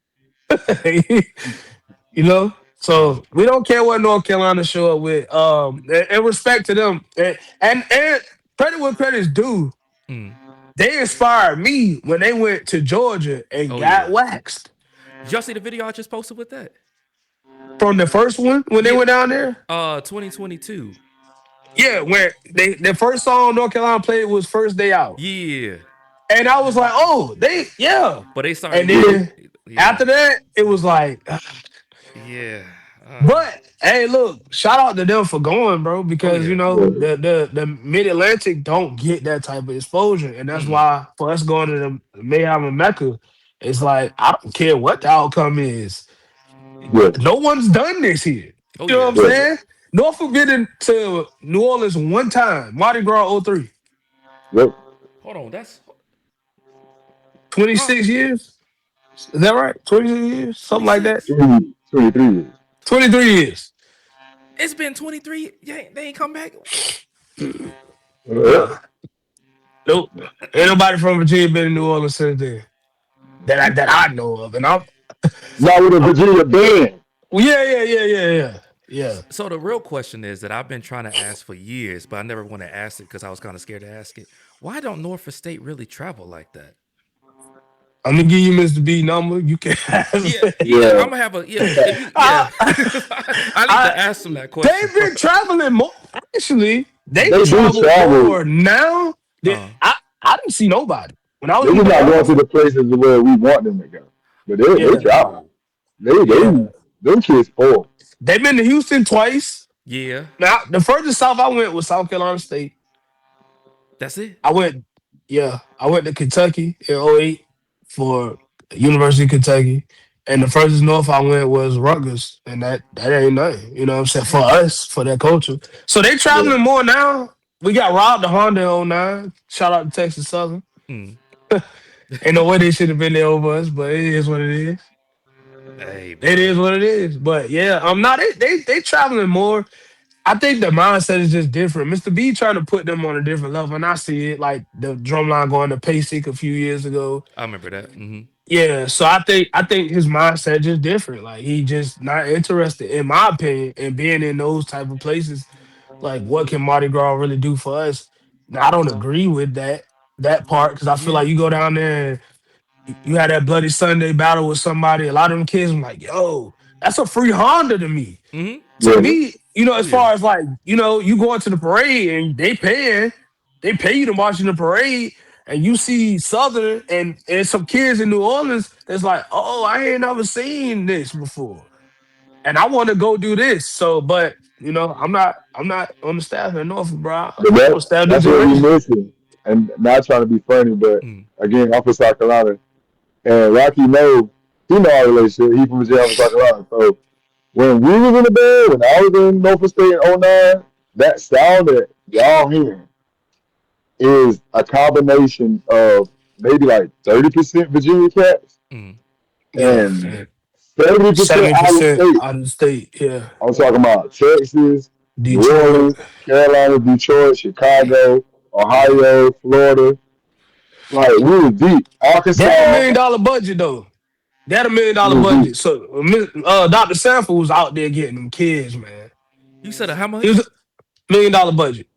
you know. Um. So we don't care what North Carolina show up with. And respect to them. And credit what credit's due. Mm. They inspired me when they went to Georgia and Oh got yeah. waxed. Did y'all see the video I just posted with that? From the first one when they Yeah. went down there. 2022. Yeah, when their first song North Carolina played was First Day Out. Yeah. And I was like, oh, yeah. But they started And getting. then Yeah. after that, it was like, Yeah. but hey, look, shout out to them for going, bro, Oh because you yeah. know the Mid Atlantic don't get that type of exposure, and that's Mm-mm. why for us going to the Mayhem and Mecca, it's like I don't care what the outcome is. Yeah, No one's done this here. Oh You know what yeah. I'm yeah, saying? Norfolk been to New Orleans one time, Mardi Gras '03. yep. Hold on. That's 26 years. Is that right? 26 years? Something like that. 26. 23 years. 23 years. It's been 23. Yeah, they ain't come back. Yep. Nah. Nope. Ain't nobody from Virginia been in New Orleans since then. That I know of. And I'm Not with a Virginia band. well, yeah. Yeah. So the real question is that I've been trying to ask for years, but I never want to ask it because I was kind of scared to ask it. Why don't Norfolk State really travel like that? I'm gonna give you Mr. B number. You can ask Yeah, it. yeah. Yeah. I'm gonna have a yeah. If you, yeah. I need to ask them that question. They've been traveling more. Actually, they They do travel travel. more now than Uh, I didn't see nobody. When I was They in just not going to Norfolk, the places where we want them to go. But they yeah, travel. yeah. Them kids spoiled. They've been to Houston twice. yeah, Now, the furthest south I went was South Carolina State. that's it. I went, yeah, I went to Kentucky in '08 for University of Kentucky. And the furthest north I went was Rutgers. And that ain't nothing. You know what I'm saying? For Dang. us, for that culture. So they Yeah. traveling more now. We got robbed the Honda in '09. Shout out to Texas Southern. Mm. Ain't no way they should have been there over us, but it is what it is. Hey, It bro. is what it is. But yeah, I'm not they traveling more. I think the mindset is just different. Mr. B trying to put them on a different level, and I see it like the drumline going to Paysick a few years ago. I remember that. Hmm. Yeah, so I think his mindset just different. Like he just not interested, in my opinion, in being in those type of places. Like, what can Mardi Gras really do for us? Now, I don't agree with that part because I feel Yeah. like you go down there and you had that Bloody Sunday battle with somebody. A lot of them kids, I'm like, yo, that's a free Honda to me. Hmm. To Yeah. me, Oh as yeah. far as like, you going to the parade and they pay you to watch in the parade, and you see Southern and some kids in New Orleans that's like, oh, I ain't never seen this before. And I want to go do this. So, but I'm not on the staff in Norfolk, bro. But I'm on staff this that's what we generation. missing. And not trying to be funny, but Mm. again, I'm from South Carolina. And Rocky he know our relationship. He from Virginia, I'm from South Carolina. So when we was in the band, when I was in Norfolk State in '09, that sound that y'all hearing is a combination of maybe like 30% Virginia cats Mm. Yeah, and and 70% out of 70% state. out of the state. Yeah, I'm talking about Texas, New Detroit. Orleans, Carolina, Detroit, Dang. Chicago, Ohio, Florida. Like we was deep. They had a Arkansas, $1 million budget though. They had a million we dollar was deep. budget. So Dr. Sanford was out there getting them kids, man. You said how He much? was $1 million budget.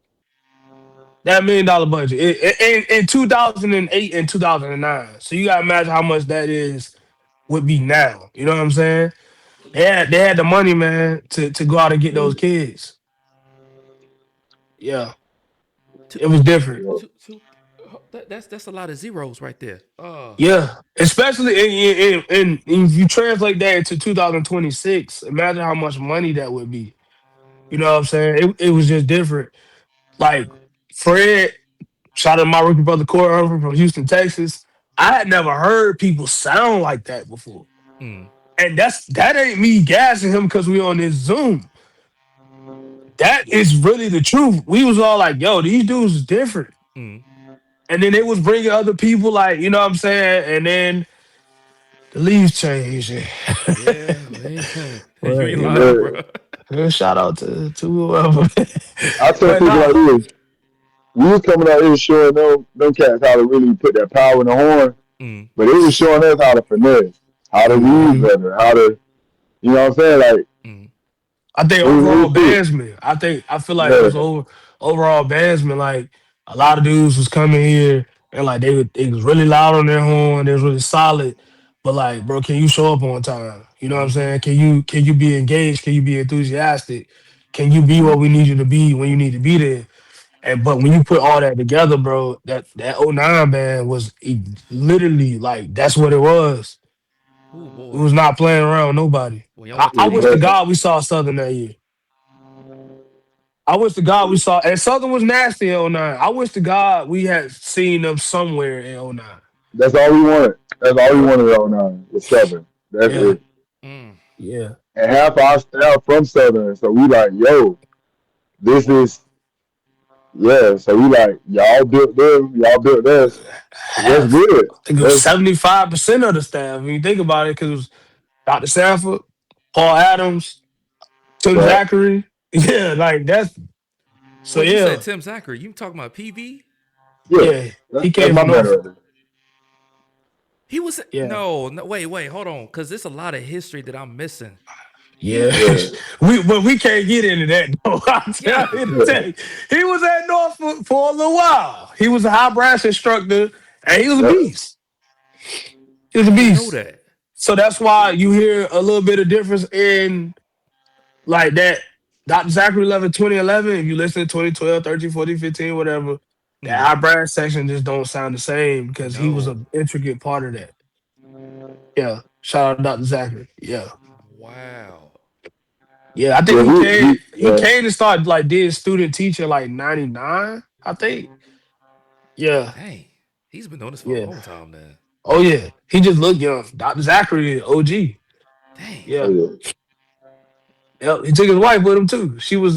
That $1 million budget in 2008 and 2009. So you gotta imagine how much that is would be now. You know what I'm saying? They had the money, man, to go out and get those kids. Yeah, Two, it was different. You two. That's a lot of zeros right there. Yeah, especially if you translate that into 2026. Imagine how much money that would be. You know what I'm saying? It was just different. Like Fred, shout out to my rookie brother Corey Humphrey from Houston, Texas. I had never heard people sound like that before. Mm. And that ain't me gassing him because we on this Zoom. That is really the truth. We was all like, yo, these dudes is different. Mm. And then they was bringing other people like, you know what I'm saying? And then the leaves changed. Yeah, you Well, ain't you lying, know, know, bro. shout out to whoever. I tell But people like nah, this, we was coming out here showing them cats how to really put that power in the horn, Mm. but they was showing us how to finesse, how to read mhm. better, how to, you know what I'm saying? Like, Mm. I think it overall was cool. bandsman. I feel like it Yeah, was overall bandsman. Like A lot of dudes was coming here and like they was really loud on their horn. They was really solid. But like, bro, can you show up on time? You know what I'm Mm-hmm. saying? Can you be engaged? Can you be enthusiastic? Can you be what we need you to be when you need to be there? And but when you put all that together, bro, that '09 band was literally like that's what it was. Oh It boy. was not playing around with nobody. Well, y'all I, went to I Yeah, wish to Vegas. but God we saw Southern that year. I wish to God we saw, and Southern was nasty in '09. I wish to God we had seen them somewhere in '09. that's all we wanted. That's all we wanted at '09 was Southern. That's Yeah, it. Mm. yeah. And half our staff from Southern, so we like, yo, this is yeah. So we like, y'all built them, y'all built us. What's Half, good? I think it was Let's 75% of the staff. When you think about it, because it was Dr. Sanford, Paul Adams, Tim right. Zachary. Yeah, like that's so. Wait, you said Yeah, Tim Zachary? You talking about PV? Yeah, yeah. He that's came my from man right Norfolk. there. He was Yeah, no. Wait, hold on, because there's a lot of history that I'm missing. yeah. He, Yeah, we can't get into that though. I tell yeah, you, to yeah. tell you, he was at Norfolk for a little while. He was a high brass instructor, and he was a Yep. beast. He was I a didn't know beast. that. So that's why you hear a little bit of difference in like that. Dr. Zachary 11, 2011, if you listen to 2012, 13, 14, 15, whatever, that Mm. high brass section just don't sound the same because he was No. an intricate part of that. Yeah. Shout out to Dr. Zachary. Yeah. Wow. Yeah. I think Yeah, he came we he came to start like did student teaching like 99, I think. Yeah. Dang. He's been doing this for a Yeah. long time now. Oh yeah. He just looked young. Dr. Zachary, OG. Dang. oh Yeah. yeah. Yep. He took his wife with him too. She was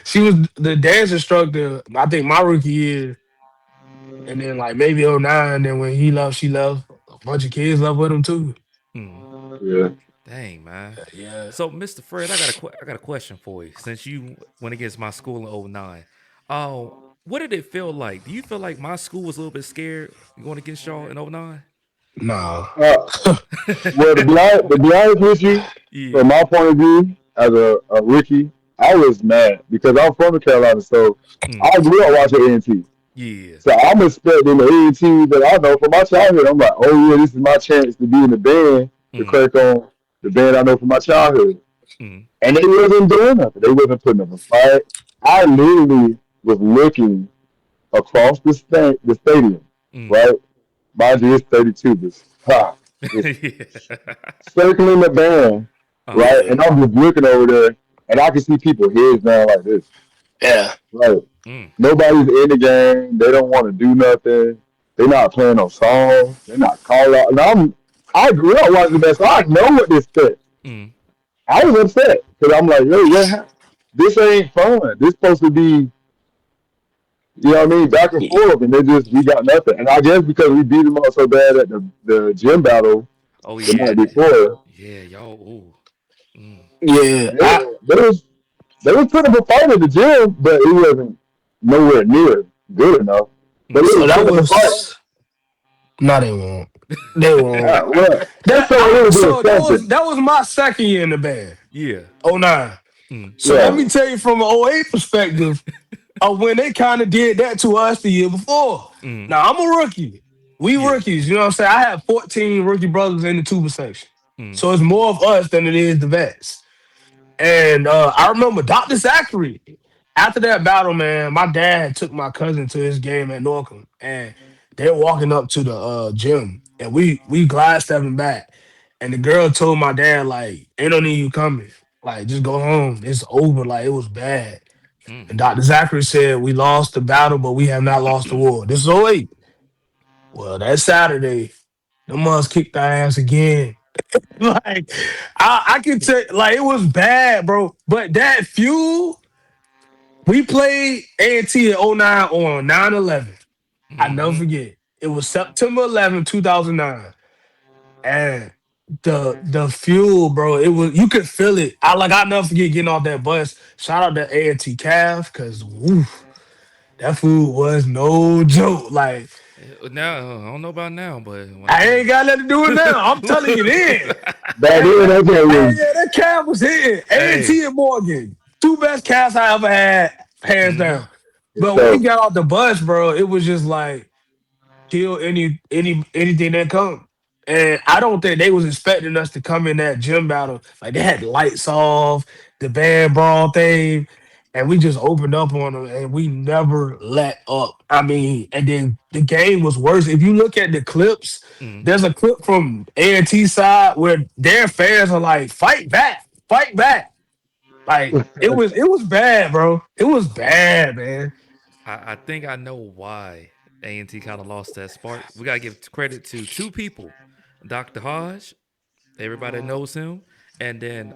she was the dance instructor, I think my rookie year. And then like maybe '09, then when he left, she left. A bunch of kids left with him too. Mm. Yeah. Dang, man. Yeah. So, Mr. Fred, I got a question for you. Since you went against my school in '09, what did it feel like? Do you feel like my school was a little bit scared going against y'all in '09? Nah. Uh, well, to be honest with you, Yeah. from my point of view as a rookie, I was mad because I'm from the Carolina, so Mm. I grew up watching A&T. Yeah. So I'm expecting the A&T that I know from my childhood. I'm like, oh yeah, this is my chance to be in the band to Mm. crank on the band I know from my childhood. Mm. And they wasn't doing nothing. They wasn't putting up a fight. I literally was looking across the stadium, Mm. right? Mind you, it's 32, just Yeah. circling the band, Uh-huh. right? And I'm just looking over there, and I can see people heads down like this, Yeah. right? Mm. Nobody's in the game. They don't want to do nothing. They're not playing no songs. They're not calling out. I grew up watching that, so I know what this said. Mm. I was upset because I'm like, yo, this ain't fun. This supposed to be, you know what I mean, back and forth, and we got nothing. And I guess because we beat them up so bad at the gym battle Oh the yeah. night before, Yeah, y'all. Ooh. Mm. Yeah. they, they was they was putting up a fight at the gym, but it wasn't nowhere near good enough. But Mm. they So was that putting up a fight. was no, they won't. They won't. Well, that's That so it was doing so something. that was my second year in the band. Yeah. '09. Mm. So let Yeah, me tell you from an '08 perspective of when they kind of did that to us the year before. Mm. Now I'm a rookie. We Yeah. rookies, you know what I'm saying? I have 14 rookie brothers in the tuba section. Mm. So it's more of us than it is the vets. And I remember Dr. Zachary. After that battle, man, my dad took my cousin to his game at Norcom, and they're walking up to the gym, and we glide stepping back, and the girl told my dad like, "Ain't no need you coming, like just go home. It's over. Like it was bad." Mm. And Dr. Zachary said, "We lost the battle, but we have not lost the war." This is '08. Well, that Saturday, the must kicked our ass again. Like I can tell, like it was bad, bro. But that fuel, we played A&T at '09 on 9/11. I never Mm-hmm. forget. It was September 2009. And the fuel, bro, it was you could feel it. I never forget getting off that bus. Shout out to A&T Calf, cause woof, that food was no joke. Like Now I don't know about now, but when I I was ain't got nothing to do with it now. I'm telling you then. back then that thing Hey, was yeah, that calf was hitting. hey, A&T and Morgan. Two best calves I ever had, hands mm-hmm. down. But when he So got off the bus, bro, it was just like kill anything that come. And I don't think they was expecting us to come in that gym battle. Like they had the lights off, the band brawl thing, and we just opened up on them and we never let up. I mean, and then the game was worse. If you look at the clips, Mm. there's a clip from A&T side where their fans are like, fight back, fight back. Like it was bad, bro. It was bad, man. I think I know why A&T kind of lost that spark. We gotta give credit to two people, Dr. Hodge. Everybody knows him, and then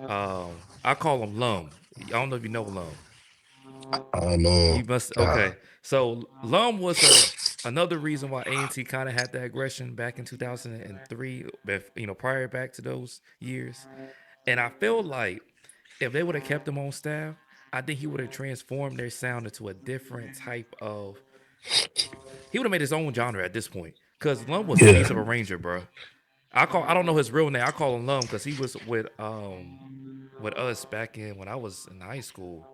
I call him Lum. I don't know if you know Lum. I don't know. You must Uh, okay. So Lum was a another reason why A&T kind of had the aggression back in 2003. Prior back to those years, and I feel like if they would have kept him on staff, I think he would have transformed their sound into a different type of. He would have made his own genre at this point. Cause Lum was a beast yeah. of a ranger, bro. I don't know his real name. I call him Lum because he was with us back in when I was in high school.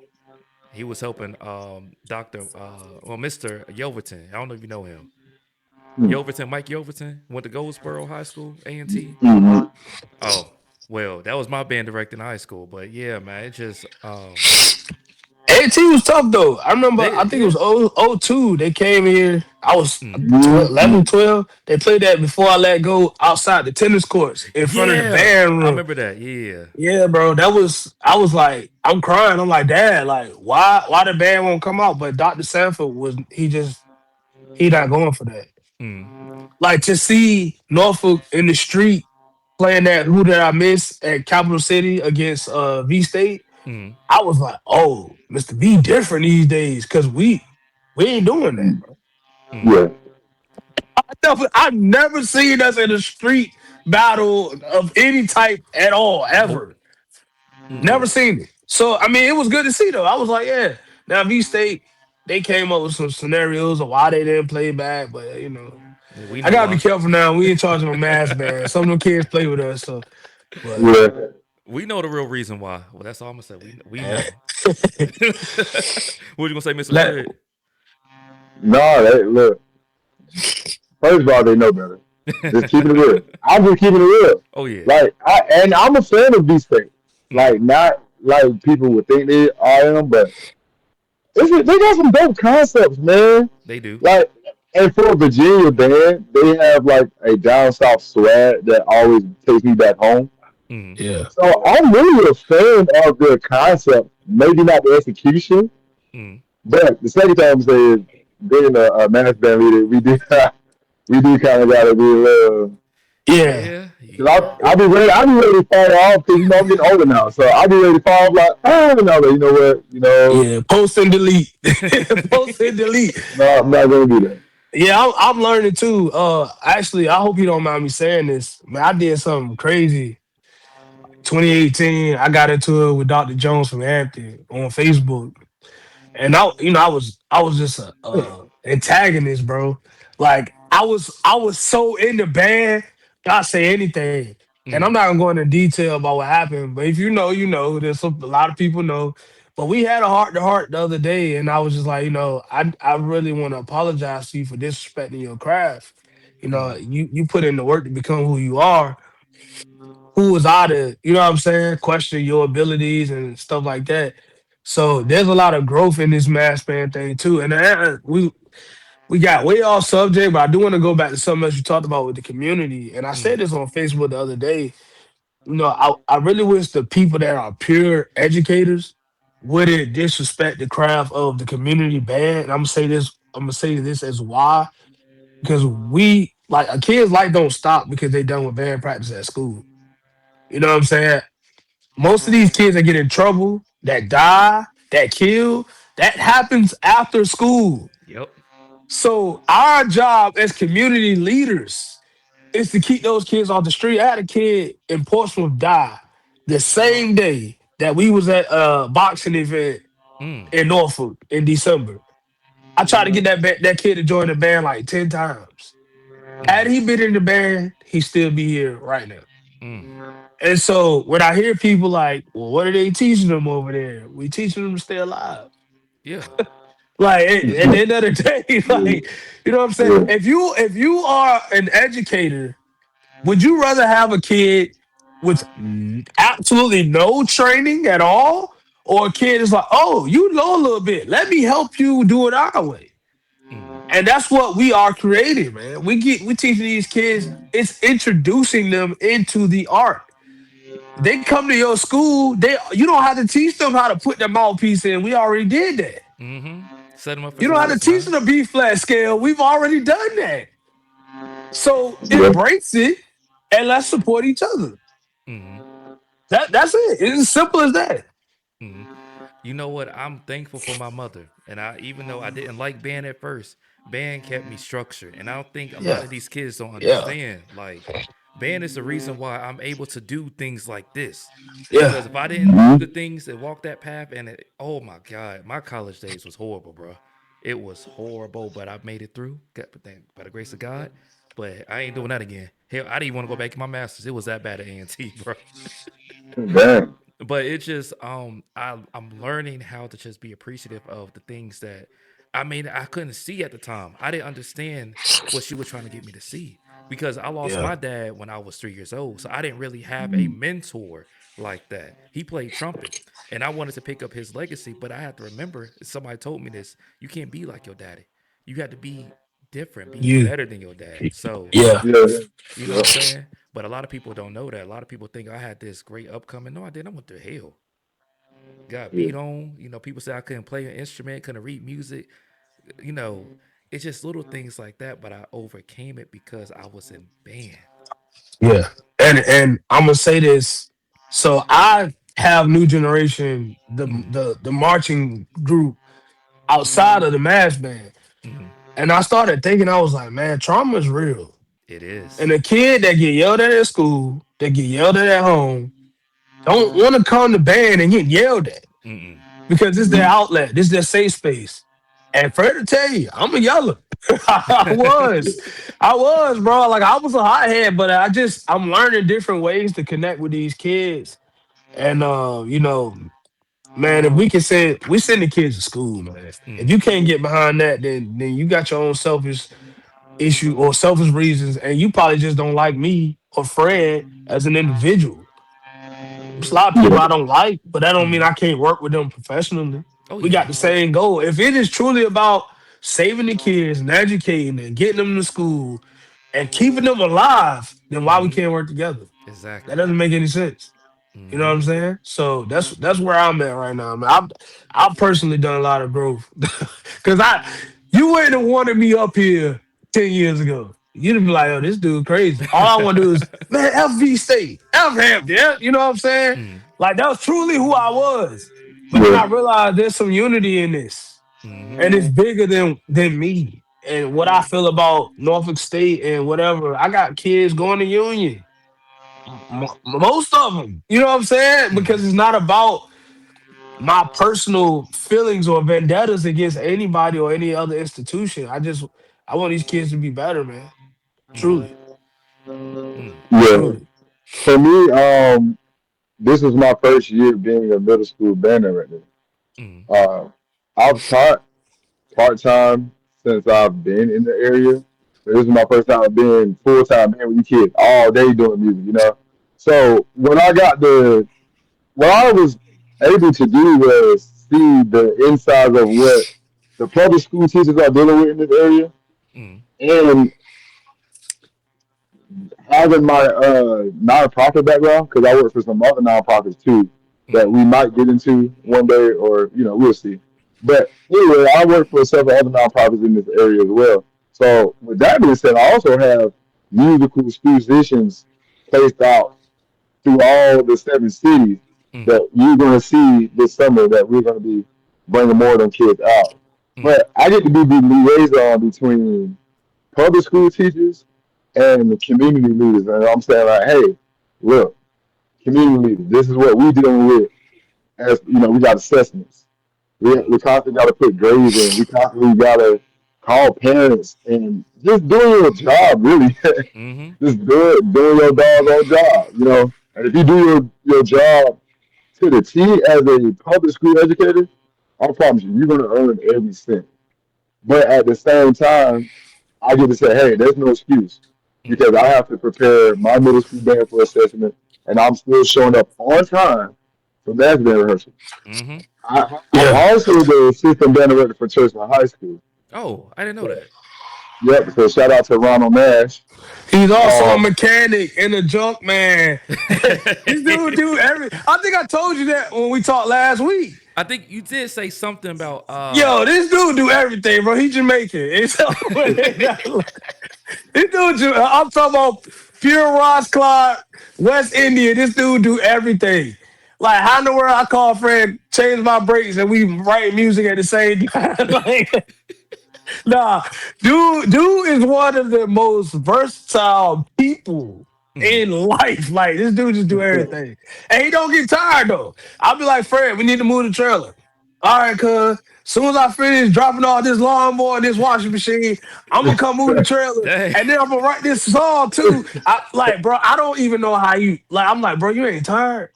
He was helping Doctor Mr. Yoverton. I don't know if you know him. Yoverton, Mike Yoverton went to Goldsboro High School, A&T. mhm. Oh, well, that was my band director in high school. But yeah, man, it just AT was tough though. I remember, they I think it yeah. was 002. They came here. I was Mm. 12, 11, Mhm. 12. They played that before I let go outside the tennis courts in front of the Yeah, band I room. remember that. Yeah. Yeah, bro. I was like, I'm crying. I'm like, Dad, like, why the band won't come out? But Dr. Sanford he not going for that. Mm, Like to see Norfolk in the street playing that Who Did I Miss at Capital City against V State. mm, I was like, oh, Mr. V different these days because we ain't doing that, bro. mm. Yeah. I've never seen us in a street battle of any type at all, Nope. ever. Mm-mm. Never seen it. So I mean, it was good to see though. I was like, yeah. Now V State, they came up with some scenarios of why they didn't play back, but Yeah, we I know gotta be why. careful now. We in charge of a mass band. Some of them kids play with us, so but Yeah. We know the real reason why. Well, that's all I'm gonna say. We eh, know. What you gonna say, Mister? Go let ahead. No, they, look. First of all, they know better. Just keeping it real. I'm just keeping it real. Oh yeah. I'm a fan of these things. Mm, Like, not like people would think they are them, but they got some dope concepts, man. they do. Like, and for a Virginia band, they have like a down south swag that always takes me back home. Mm, yeah. So I'm really a fan of their concept. Maybe not the execution, mm. but the second time I'm saying, being a mass band leader, we do kind of gotta be a little. Yeah. Yeah. Cause I'll be ready to fall off because I'm getting older now. So I'll be ready to fall off like, I don't know, you know what, Yeah. Post and delete. Post and delete. no, I'm not gonna do that. Yeah, I'm learning too. Actually, I hope you don't mind me saying this. Man, I did something crazy. 2018, I got into it with Dr. Jones from Hampton on Facebook. And I was just a antagonist, bro. Like I was so in the band, not say anything. And I'm Mm, not gonna go into detail about what happened, but if you know, you know. There's a lot of people know. But we had a heart to heart the other day, and I was just like, I really want to apologize to you for disrespecting your craft. mm, You put in the work to become who you are. Who was I to, you know what I'm saying, question your abilities and stuff like that. So there's a lot of growth in this mass band thing too. And we got way off subject, but I do want to go back to something else you talked about with the community. And I said mm, this on Facebook the other day. I really wish the people that are pure educators wouldn't disrespect the craft of the community band. And I'm gonna say this as why. Because we like a kid's life don't stop because they done with band practice at school. You know what I'm saying? Most of these kids that get in trouble, that die, that kill, that happens after school. yep. So our job as community leaders is to keep those kids off the street. I had a kid in Portsmouth die the same day that we was at a boxing event Mm, in Norfolk in December. I tried to get that kid to join the band like 10 times. Had mm, he been in the band, he'd still be here right now. mm. And so when I hear people like, well, what are they teaching them over there? We teaching them to stay alive. Yeah. Like at Yeah. the end of the day, like you know what I'm saying. Yeah. If you are an educator, would you rather have a kid with absolutely no training at all, or a kid is like, oh, you know a little bit, let me help you do it our way? Mm, And that's what we are creating, man. We teaching these kids. It's introducing them into the art. They come to your school. You don't have to teach them how to put their mouthpiece in. We already did that. mm-hmm. Set them up for You don't have to success, teach man. them the B flat scale. We've already done that. So Yeah. embrace it and let's support each other. Mm-hmm. That's it. It's as simple as that. Mm-hmm. You know what? I'm thankful for my mother, and I even though I didn't like band at first, band kept me structured, and I don't think a lot Yeah. of these kids don't Yeah. understand. Like, band is the reason why I'm able to do things like this. Yeah. Because if I didn't do the Mhm. things and walk that path, oh my god, my college days was horrible, bro. It was horrible, but I made it through. By the grace of God. But I ain't doing that again. Hell, I didn't even want to go back to my masters. It was that bad at A&T, bro. Damn. But it just I'm learning how to just be appreciative of the things that I mean I couldn't see at the time. I didn't understand what she was trying to get me to see because I lost Yeah. my dad when I was 3 years old, so I didn't really have a mentor like that. He played trumpet, and I wanted to pick up his legacy, but I had to remember somebody told me this: you can't be like your daddy. You had to be different, be You. better than your dad. So Yeah. Yeah. you know what Yeah. I'm saying? But a lot of people don't know that. A lot of people think I had this great upcoming. No, I didn't. I went to hell. Got Yeah. beat on. You know, people say I couldn't play an instrument, couldn't read music. You know, it's just little things like that. But I overcame it because I was in band. Yeah. And I'm gonna say this. So I have new generation, Mm, the marching group outside of the mass band. mm, And I started thinking, I was like, man, trauma is real. it is. And a kid that get yelled at school, that get yelled at home, don't want to come to band and get yelled at Mm-mm. because it's their Mhm. outlet, this is their safe space. And for her to tell you, I'm a yeller. I was. I was, bro. Like I was a hothead, but I'm learning different ways to connect with these kids. And man, if we send the kids to school, man. If Mm, you can't get behind that, then you got your own selfish issue or selfish reasons, and you probably just don't like me or Fred as an individual. There's a lot of people Yeah. I don't like, but that don't mean mm. I can't work with them professionally. Oh We got yeah. the same goal. If it is truly about saving the kids and educating and getting them to school and keeping them alive, then why we Mm-hmm. can't work together? That Exactly. doesn't make any sense. You know what Mm-hmm. I'm saying? So that's where I'm at right now, man. I've personally done a lot of growth because you wouldn't have wanted me up here 10 years ago. You'd be like, "Oh, this dude crazy." All I want to do is, man, FV State, F Hampton. Yeah, you know what I'm saying? Mm, Like that was truly who I was. But then Yeah. I realized there's some unity in this, mm-hmm. and it's bigger than me and what I feel about Norfolk State and whatever. I got kids going to Union. Most of them. You know what I'm saying? Mm, Because it's not about my personal feelings or vendettas against anybody or any other institution. I want these kids to be better, man. mm, Truly, mm, Yeah. truly. For me, this was my first year being a middle school band director. mm, I've taught part time since I've been in the area. But this is my first time being full time being with you kids all day doing music. So what I was able to do was see the insides of what the public school teachers are dealing with in this area, mm, and having my nonprofit background, because I work for some other nonprofits too that mm, we might get into one day, or we'll see. But anyway, I work for several other nonprofits in this area as well. So with that being said, I also have musical musicians placed out through all the 7 cities mm, that you're going to see this summer that we're going to be bringing more of them kids out. mm, But I get to be the liaison between public school teachers and the community leaders. And I'm saying like, hey, look, community leaders, this is what we dealing with. As we got assessments. mm, We constantly got to put grades in. We constantly got to call parents and just doing your job, really. mm, Just doing your doggone job. And if you do your job to the T as a public school educator, I promise you, you're gonna earn every cent. But at the same time, I get to say, hey, there's no excuse Mm, because I have to prepare my middle school band for assessment, and I'm still showing up on time for mass band rehearsal. mm-hmm. I'm Yeah. also the assistant band director for Churchland High School. Oh, I didn't know So, that. yep. So shout out to Ronald Nash. He's also a Um, mechanic and a junk man. This dude do every. I think I told you that when we talked last week. I think you did say something about Yo, this dude do everything, bro. He Jamaican. It's, this dude, I'm talking about pure Ross Clark, West Indian. This dude do everything. Like, how in the world I call a friend, change my brakes, and we write music at the same time? Like, nah, dude is one of the most versatile people mm, in life. Like, this dude just do everything, and he don't get tired though. I'll be like, Fred, we need to move the trailer. All right, cuz. Soon as I finish dropping all this lawnmower and this washing machine, I'm gonna come move the trailer, dang. and then I'm gonna write this song too. I like, bro. I don't even know how you like. I'm like, bro, you ain't tired.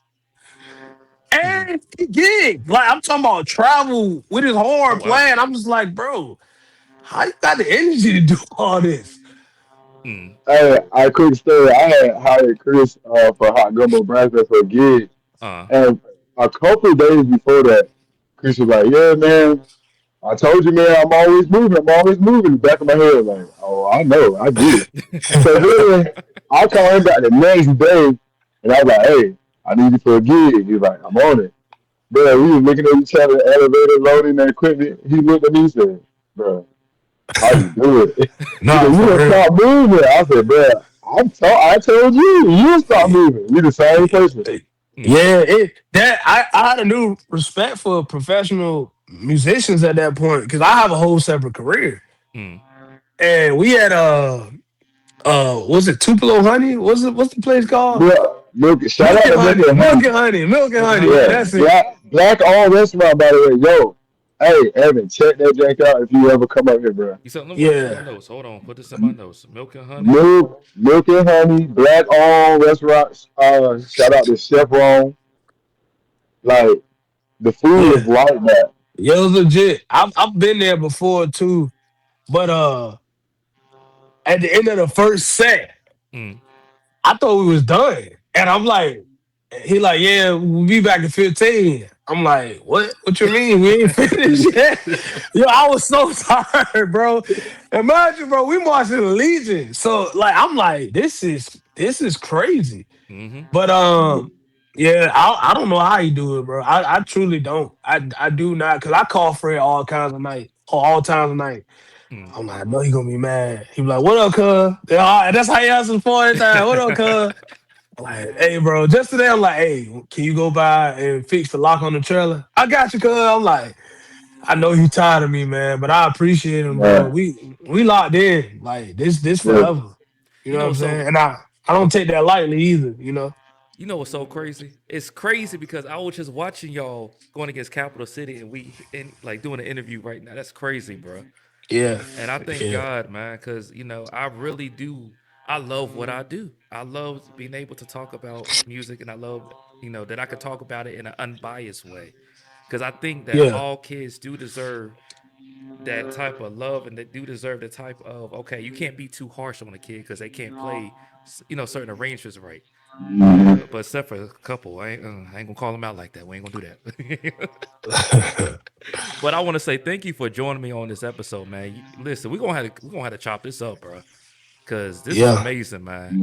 Mm. And he gig. Like, I'm talking about travel with his Oh horn wow. playing. I'm just like, bro, how you got the energy to do all this? Mm, hey, I quick story. I had hired Chris for Hot Gumbo Brass for a gig, uh. and a couple of days before that, Chris was like, "Yeah, man, I told you, man, I'm always moving. I'm always moving." In the back of my head, like, "Oh, I know, I get it." So then I called him back the next day, and I was like, "Hey, I need you for a gig." He's like, "I'm on it." Bro, we was looking at each other, elevator loading the equipment. He looked at me and said, "Bro, how you do it?" He said, Nah, "You for gonna real. stop moving." I said, "Bro, I told you, you stop moving. We the same person." Mm, Yeah, I had a new respect for professional musicians at that point because I have a whole separate career. mm. And we had was it Tupelo Honey? What's the place called? Milk, shout out to Milk and Milk Honey. and Honey, Milk and Milk and Honey. honey. Yeah, Yeah, Yeah. that's it. black all restaurant by the way. Yo, hey Evan, check that jank out if you ever come up here, bro. You said, let me put this in my Yeah, notes. Hold on. Put this in my notes. Milk and honey. Milk and Honey, black all restaurants. Shout out to Chef Ron. Like the food is yeah, like that. yeah. It was legit. I've been there before too, but at the end of the first set. Mm. I thought we was done. And I'm like, he like, yeah, we'll be back in 15. I'm like, what? What you mean? We ain't finished yet? Yo, I was so tired, bro. Imagine, bro, we marching the Legion. So like I'm like, this is crazy. Mm-hmm. But yeah, I don't know how you do it, bro. I truly don't. I do not because I call Fred all kinds of night, all times of night. Mm. I'm like, I know he gonna be mad. He be like, "What up, cuz?" Yeah, all right, that's how he answers for it. Time. What up, cuz? I'm like, hey, bro. Just today, I'm like, hey, can you go by and fix the lock on the trailer? I got you, cuz. I'm like, I know you tired of me, man, but I appreciate him, bro. Man, We locked in. Like this yeah, forever. You You know what know, I'm saying? so And I don't take that lightly either. You know? you know what's so crazy? It's crazy because I was just watching y'all going against Capital City and we in like doing an interview right now. That's crazy, bro. Yeah, And I thank yeah, God, man, because I really do. I love what I do. I love being able to talk about music, and I love that I could talk about it in an unbiased way. Because I think that yeah, all kids do deserve that type of love, and they do deserve the type of okay. You can't be too harsh on a kid because they can't play, certain arrangements right. But except for a couple, I ain't gonna call them out like that. We ain't gonna do that. But I want to say thank you for joining me on this episode, man. Listen, we're gonna have to chop this up, bro, because this is yeah. amazing, man.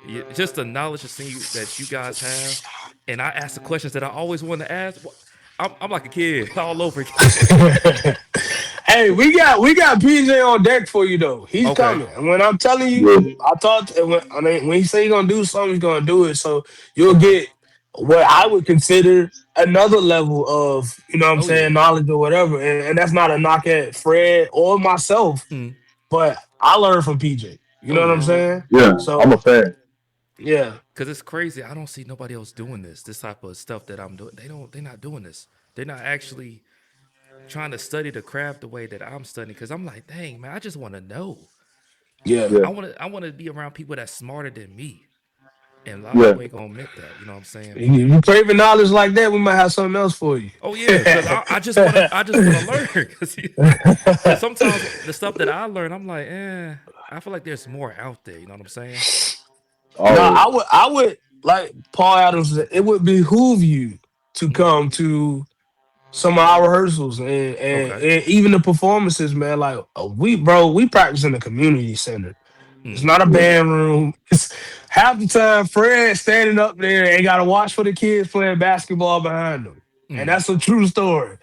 yeah. Just the knowledge of seeing that you guys have, and I ask the questions that I always wanted to ask. I'm like a kid all over again. Hey, we got PJ on deck for you though. He's Okay. coming. And when I'm telling you, Yeah. I thought when he say he's gonna do something, he's gonna do it. So you'll Okay. get what I would consider another level of, what I'm Oh saying, yeah. knowledge or whatever. And that's not a knock at Fred or myself, Mm. but I learned from PJ. You Oh know what I'm yeah. saying? Yeah, I'm a So fan. yeah. Cause it's crazy. I don't see nobody else doing this. This type of stuff that I'm doing. They don't. They're not doing this. They're not actually trying to study the craft the way that I'm studying. Cause I'm like, dang man, I just want to know. Yeah. Yeah, I want to be around people that's smarter than me. And a lot of Yeah. people ain't gonna admit that. You know what I'm saying? You craving knowledge like that, we might have something else for you. Oh yeah, because I just wanna learn. Because sometimes the stuff that I learn, I'm like, I feel like there's more out there. You know what I'm saying? No, Oh I would like Paul Adams. Said, it would behoove you to Mm, come to some of our rehearsals okay. and even the performances, man. Like we practice in the community center. It's Mm, not a yeah. band room. It's half the time Fred standing up there and got to watch for the kids playing basketball behind him, and mm, that's a true story.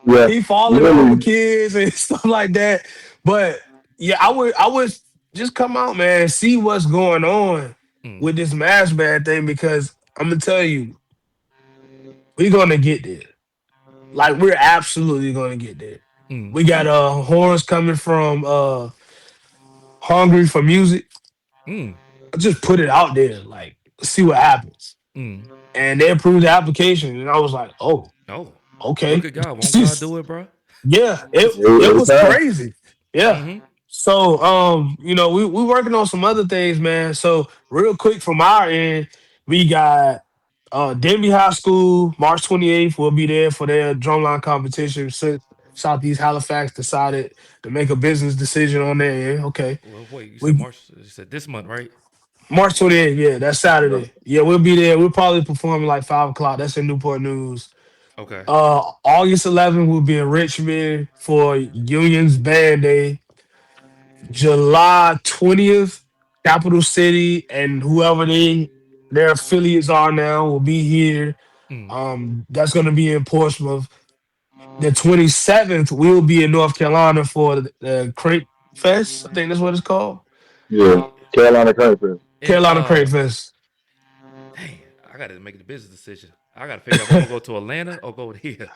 Yeah. He falling over Really. kids and stuff like that. But yeah, I would just come out, man, see what's going on mm, with this mash band thing because I'm gonna tell you, we're gonna get there. Like we're absolutely gonna get there. mm, We got horns coming from Hungry for Music. mm, I just put it out there, like see what happens. mm. And they approved the application, and I was like, oh, Oh, look okay. at God. Won't God do it, bro? Yeah, it Every was time. crazy. Yeah. Mm-hmm. So we working on some other things, man. So real quick from our end, we got Denby High School, March 28th. We'll be there for their drumline competition since Southeast Halifax decided to make a business decision on their end. Okay. Well, wait. You said We March. You said this month, right? March 28th, yeah, that's Yeah. Saturday. Yeah, we'll be there. We'll probably perform like 5 o'clock. That's in Newport News. Okay. August 11th, we'll be in Richmond for Union's Band Day. July 20th, Capital City and whoever their affiliates are now will be here. Mm, That's gonna be in Portsmouth. The 27th, we'll be in North Carolina for the Crate Fest. I think that's what it's called. Yeah. Carolina Current. and Carolina Crate Fest. dang, I gotta make the business decision. I gotta figure out if I'm gonna go to Atlanta or go here.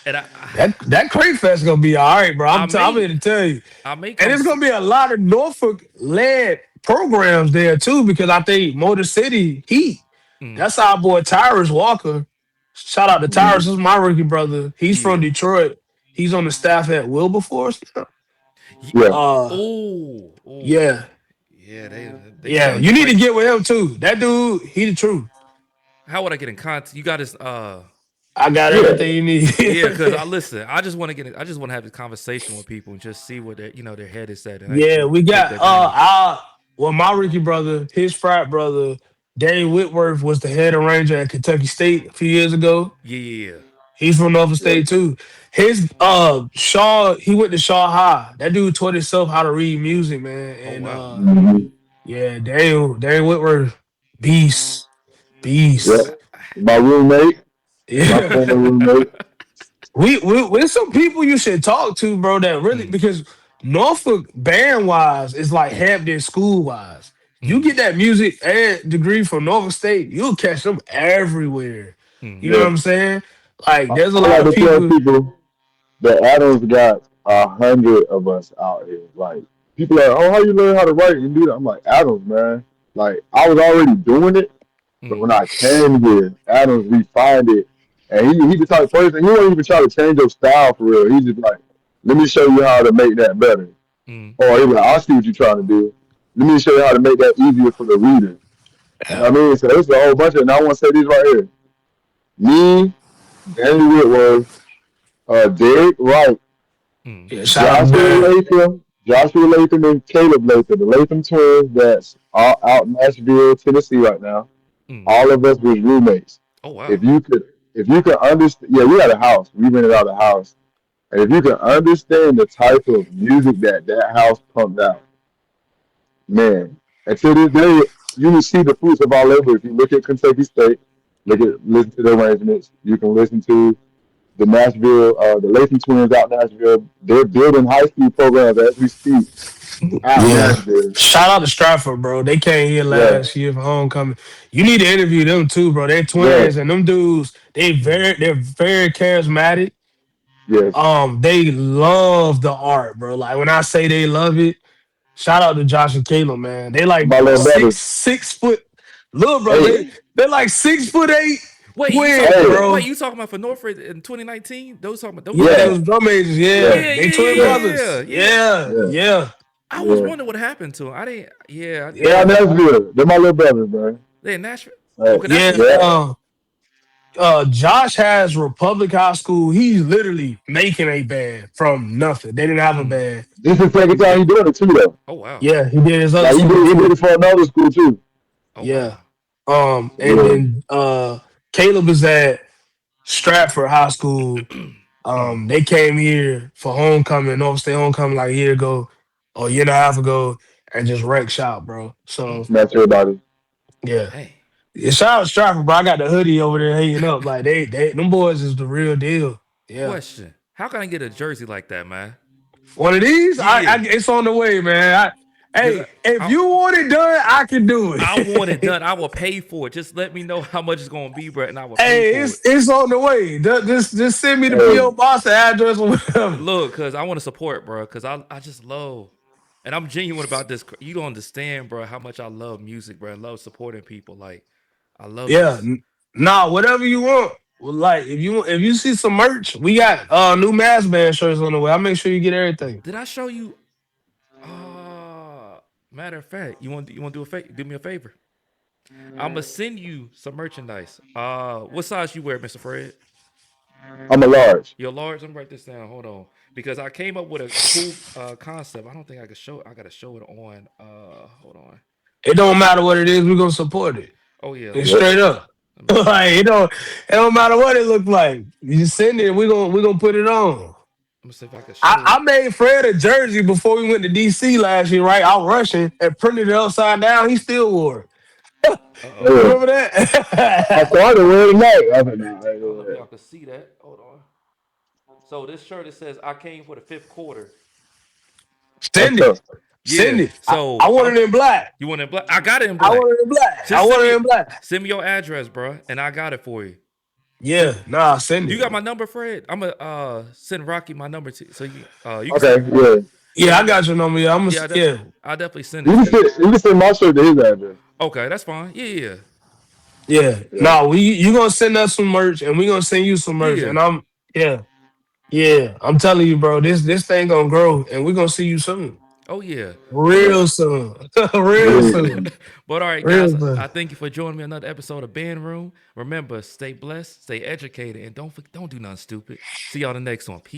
And That Crate Fest gonna be all right, bro. I I'm may here to tell you. I may And come. it's gonna be a lot of Norfolk led programs there too, because I think Motor City Heat. Mm, That's our boy Tyrus Walker. Shout out to Tyrus. This is my rookie brother. He's from yeah. Detroit. He's on the staff at Wilberforce now. Yeah. Oh, oh, Yeah. yeah. They Yeah. charge You need to crazy. get with him too. That dude, he the truth. How would I get in contact? You got his I got Yeah. everything you need. yeah, because I listen. I just want to get. I just want to have this conversation with people and just see where their head is at and Yeah, actually we pick got their brain. my rookie brother, his frat brother, Dane Whitworth was the head arranger at Kentucky State a few years ago. Yeah, yeah, yeah. He's from Norfolk Yeah. State too. His Shaw, he went to Shaw High. That dude taught himself how to read music, man. Oh And wow. Mhm. yeah, Dane Whitworth, beast, Yeah. beast. My roommate, my Yeah. former roommate. We some people you should talk to, bro, that really Mm, because Norfolk band wise is like Hampton school wise. You mm, get that music and degree from Norfolk State, you'll catch them everywhere. You mm, know what Yeah. I'm saying? Like there's a I lot like of to tell people. people that Adams got 100 of us out here. Like people are, oh, how you learn how to write and do that? I'm like Adams, man. Like I was already doing it, but when mm, I came here, Adams refined it, and he the type of person he won't even try to change your style for real. He's just like, let me show you how to make that better. mm, Or he's like, I see what you're trying to do. Let me show you how to make that easier for the reader. You know what I mean? So there's a whole bunch of, and I want to say these right here. Me, Danny Whitworth, Derek Wright, mm, Yeah, shout out to Dan. Joshua Latham, and Caleb Latham, the Latham twins that's all out in Nashville, Tennessee right now. mm. All of us was roommates. Oh If wow. you could, if you could understand, yeah, we had a house. We rented out a house, and if you could understand the type of music that house pumped out, man. And to this day, you will see the fruits of our labor. If you look at Kentucky State, listen to the arrangements. You can listen to the Nashville, the Latham twins out Nashville. They're building high school programs as we speak out Yeah. Nashville. Shout out to Stratford, bro. They came here Yeah, last year for homecoming. You need to interview them too, bro. They're yeah, twins and them dudes, Mm, they're very charismatic. yes. They love the art, bro. Like when I say they love it, shout out to Josh and Caleb, man. They like My little six brothers. six foot little bro. Hey, They're like 6'8" wait, twins, hey, wait, bro. you talking about for Norfolk in 2019? Those talking about those Yeah, they yeah, was drum majors. yeah, Yeah, Yeah, they yeah, twin yeah, yeah, yeah, brothers. yeah. Yeah, yeah, yeah, I was yeah. wondering what happened to him. I didn't. Yeah, They're yeah. out Nashville. They're my little brothers, man. They in Nashville. Right. Okay, that's Yeah, what's up. Yeah. Josh has Republic High School. He's literally making a band from nothing. They didn't have a Mm. band. This is the second time he doing it too, though. Oh wow. Yeah, he did his other Like school he did before. it for another school too. Oh Yeah. wow. And Yeah. then Caleb is at Stratford High School. Mm. They came here for homecoming, North State homecoming like a year ago or a year and a half ago, and just wrecked shop, bro. Mm. So Smash everybody. yeah. Hey, Yeah, shout out to Stratford, bro. I got the hoodie over there hanging up. Like they them boys is the real deal. Yeah. question. How can I get a jersey like that, man? One of these, Yeah, it's on the way, man. because Hey, if you want it done, I can do I want it it. done. I will pay for it. Just let me know how much it's gonna be, bro, and I will pay Hey, for it. it's on the way. Just send me the Hey, PO box address or whatever. Look, cause I want to support, bro. Cause I just love, and I'm genuine about this. You don't understand, bro, how much I love music, bro. I love supporting people. Like I love Yeah, this. nah, whatever you want. Well, like if you see some merch, we got new mass band shirts on the way. I'll make sure you get everything. Did I show you? Uh, Matter of fact, you want to do me a favor? I'm gonna send you some merchandise. What size you wear, Mr. Fred? I'm a large. You're large. I'm gonna write this down. Hold on, because I came up with a cool concept. I don't think I could show. I gotta show it on. Hold on. It don't matter what it is, we're gonna support it. Oh yeah. And Yep. straight up. Let me see. Like it don't matter what it look like. You just send it, we gonna put it on. Let me see if I can show I it. made Fred a jersey before we went to DC last year, right? I rushing and printed it upside down. He still wore it. Uh You oh. Yeah. remember I that? started wearing tonight. I said, nah, I I don't know if ain't y'all can see that. Hold on. So this shirt it says I came for the fifth quarter. That's Send tough. it. Yeah. Send it. I So want I'm. it in black. You want it in black? I got it in I black. want it in black. I Just want it in black. send me your address, bro, and I got it for you. Yeah, nah, send You it. got my number, Fred? I'm gonna send Rocky my number to so you can Okay, send. yeah. Yeah, Yeah, I got your number. Yeah, I'm gonna. yeah, Yeah, I definitely send You it can to you. send my shirt to his address. Okay, that's fine. Yeah, yeah. Yeah. Nah, you gonna send us some merch, and we gonna send you some yeah, merch. yeah. And yeah, yeah. I'm telling you, bro. This thing gonna grow, and we gonna see you soon. Oh yeah. But look, Real soon. Real Yeah. soon. but all right, guys. Real soon. I thank you for joining me on another episode of Bandroom. Remember, stay blessed, stay educated, and don't do nothing stupid. See y'all the next one. Peace.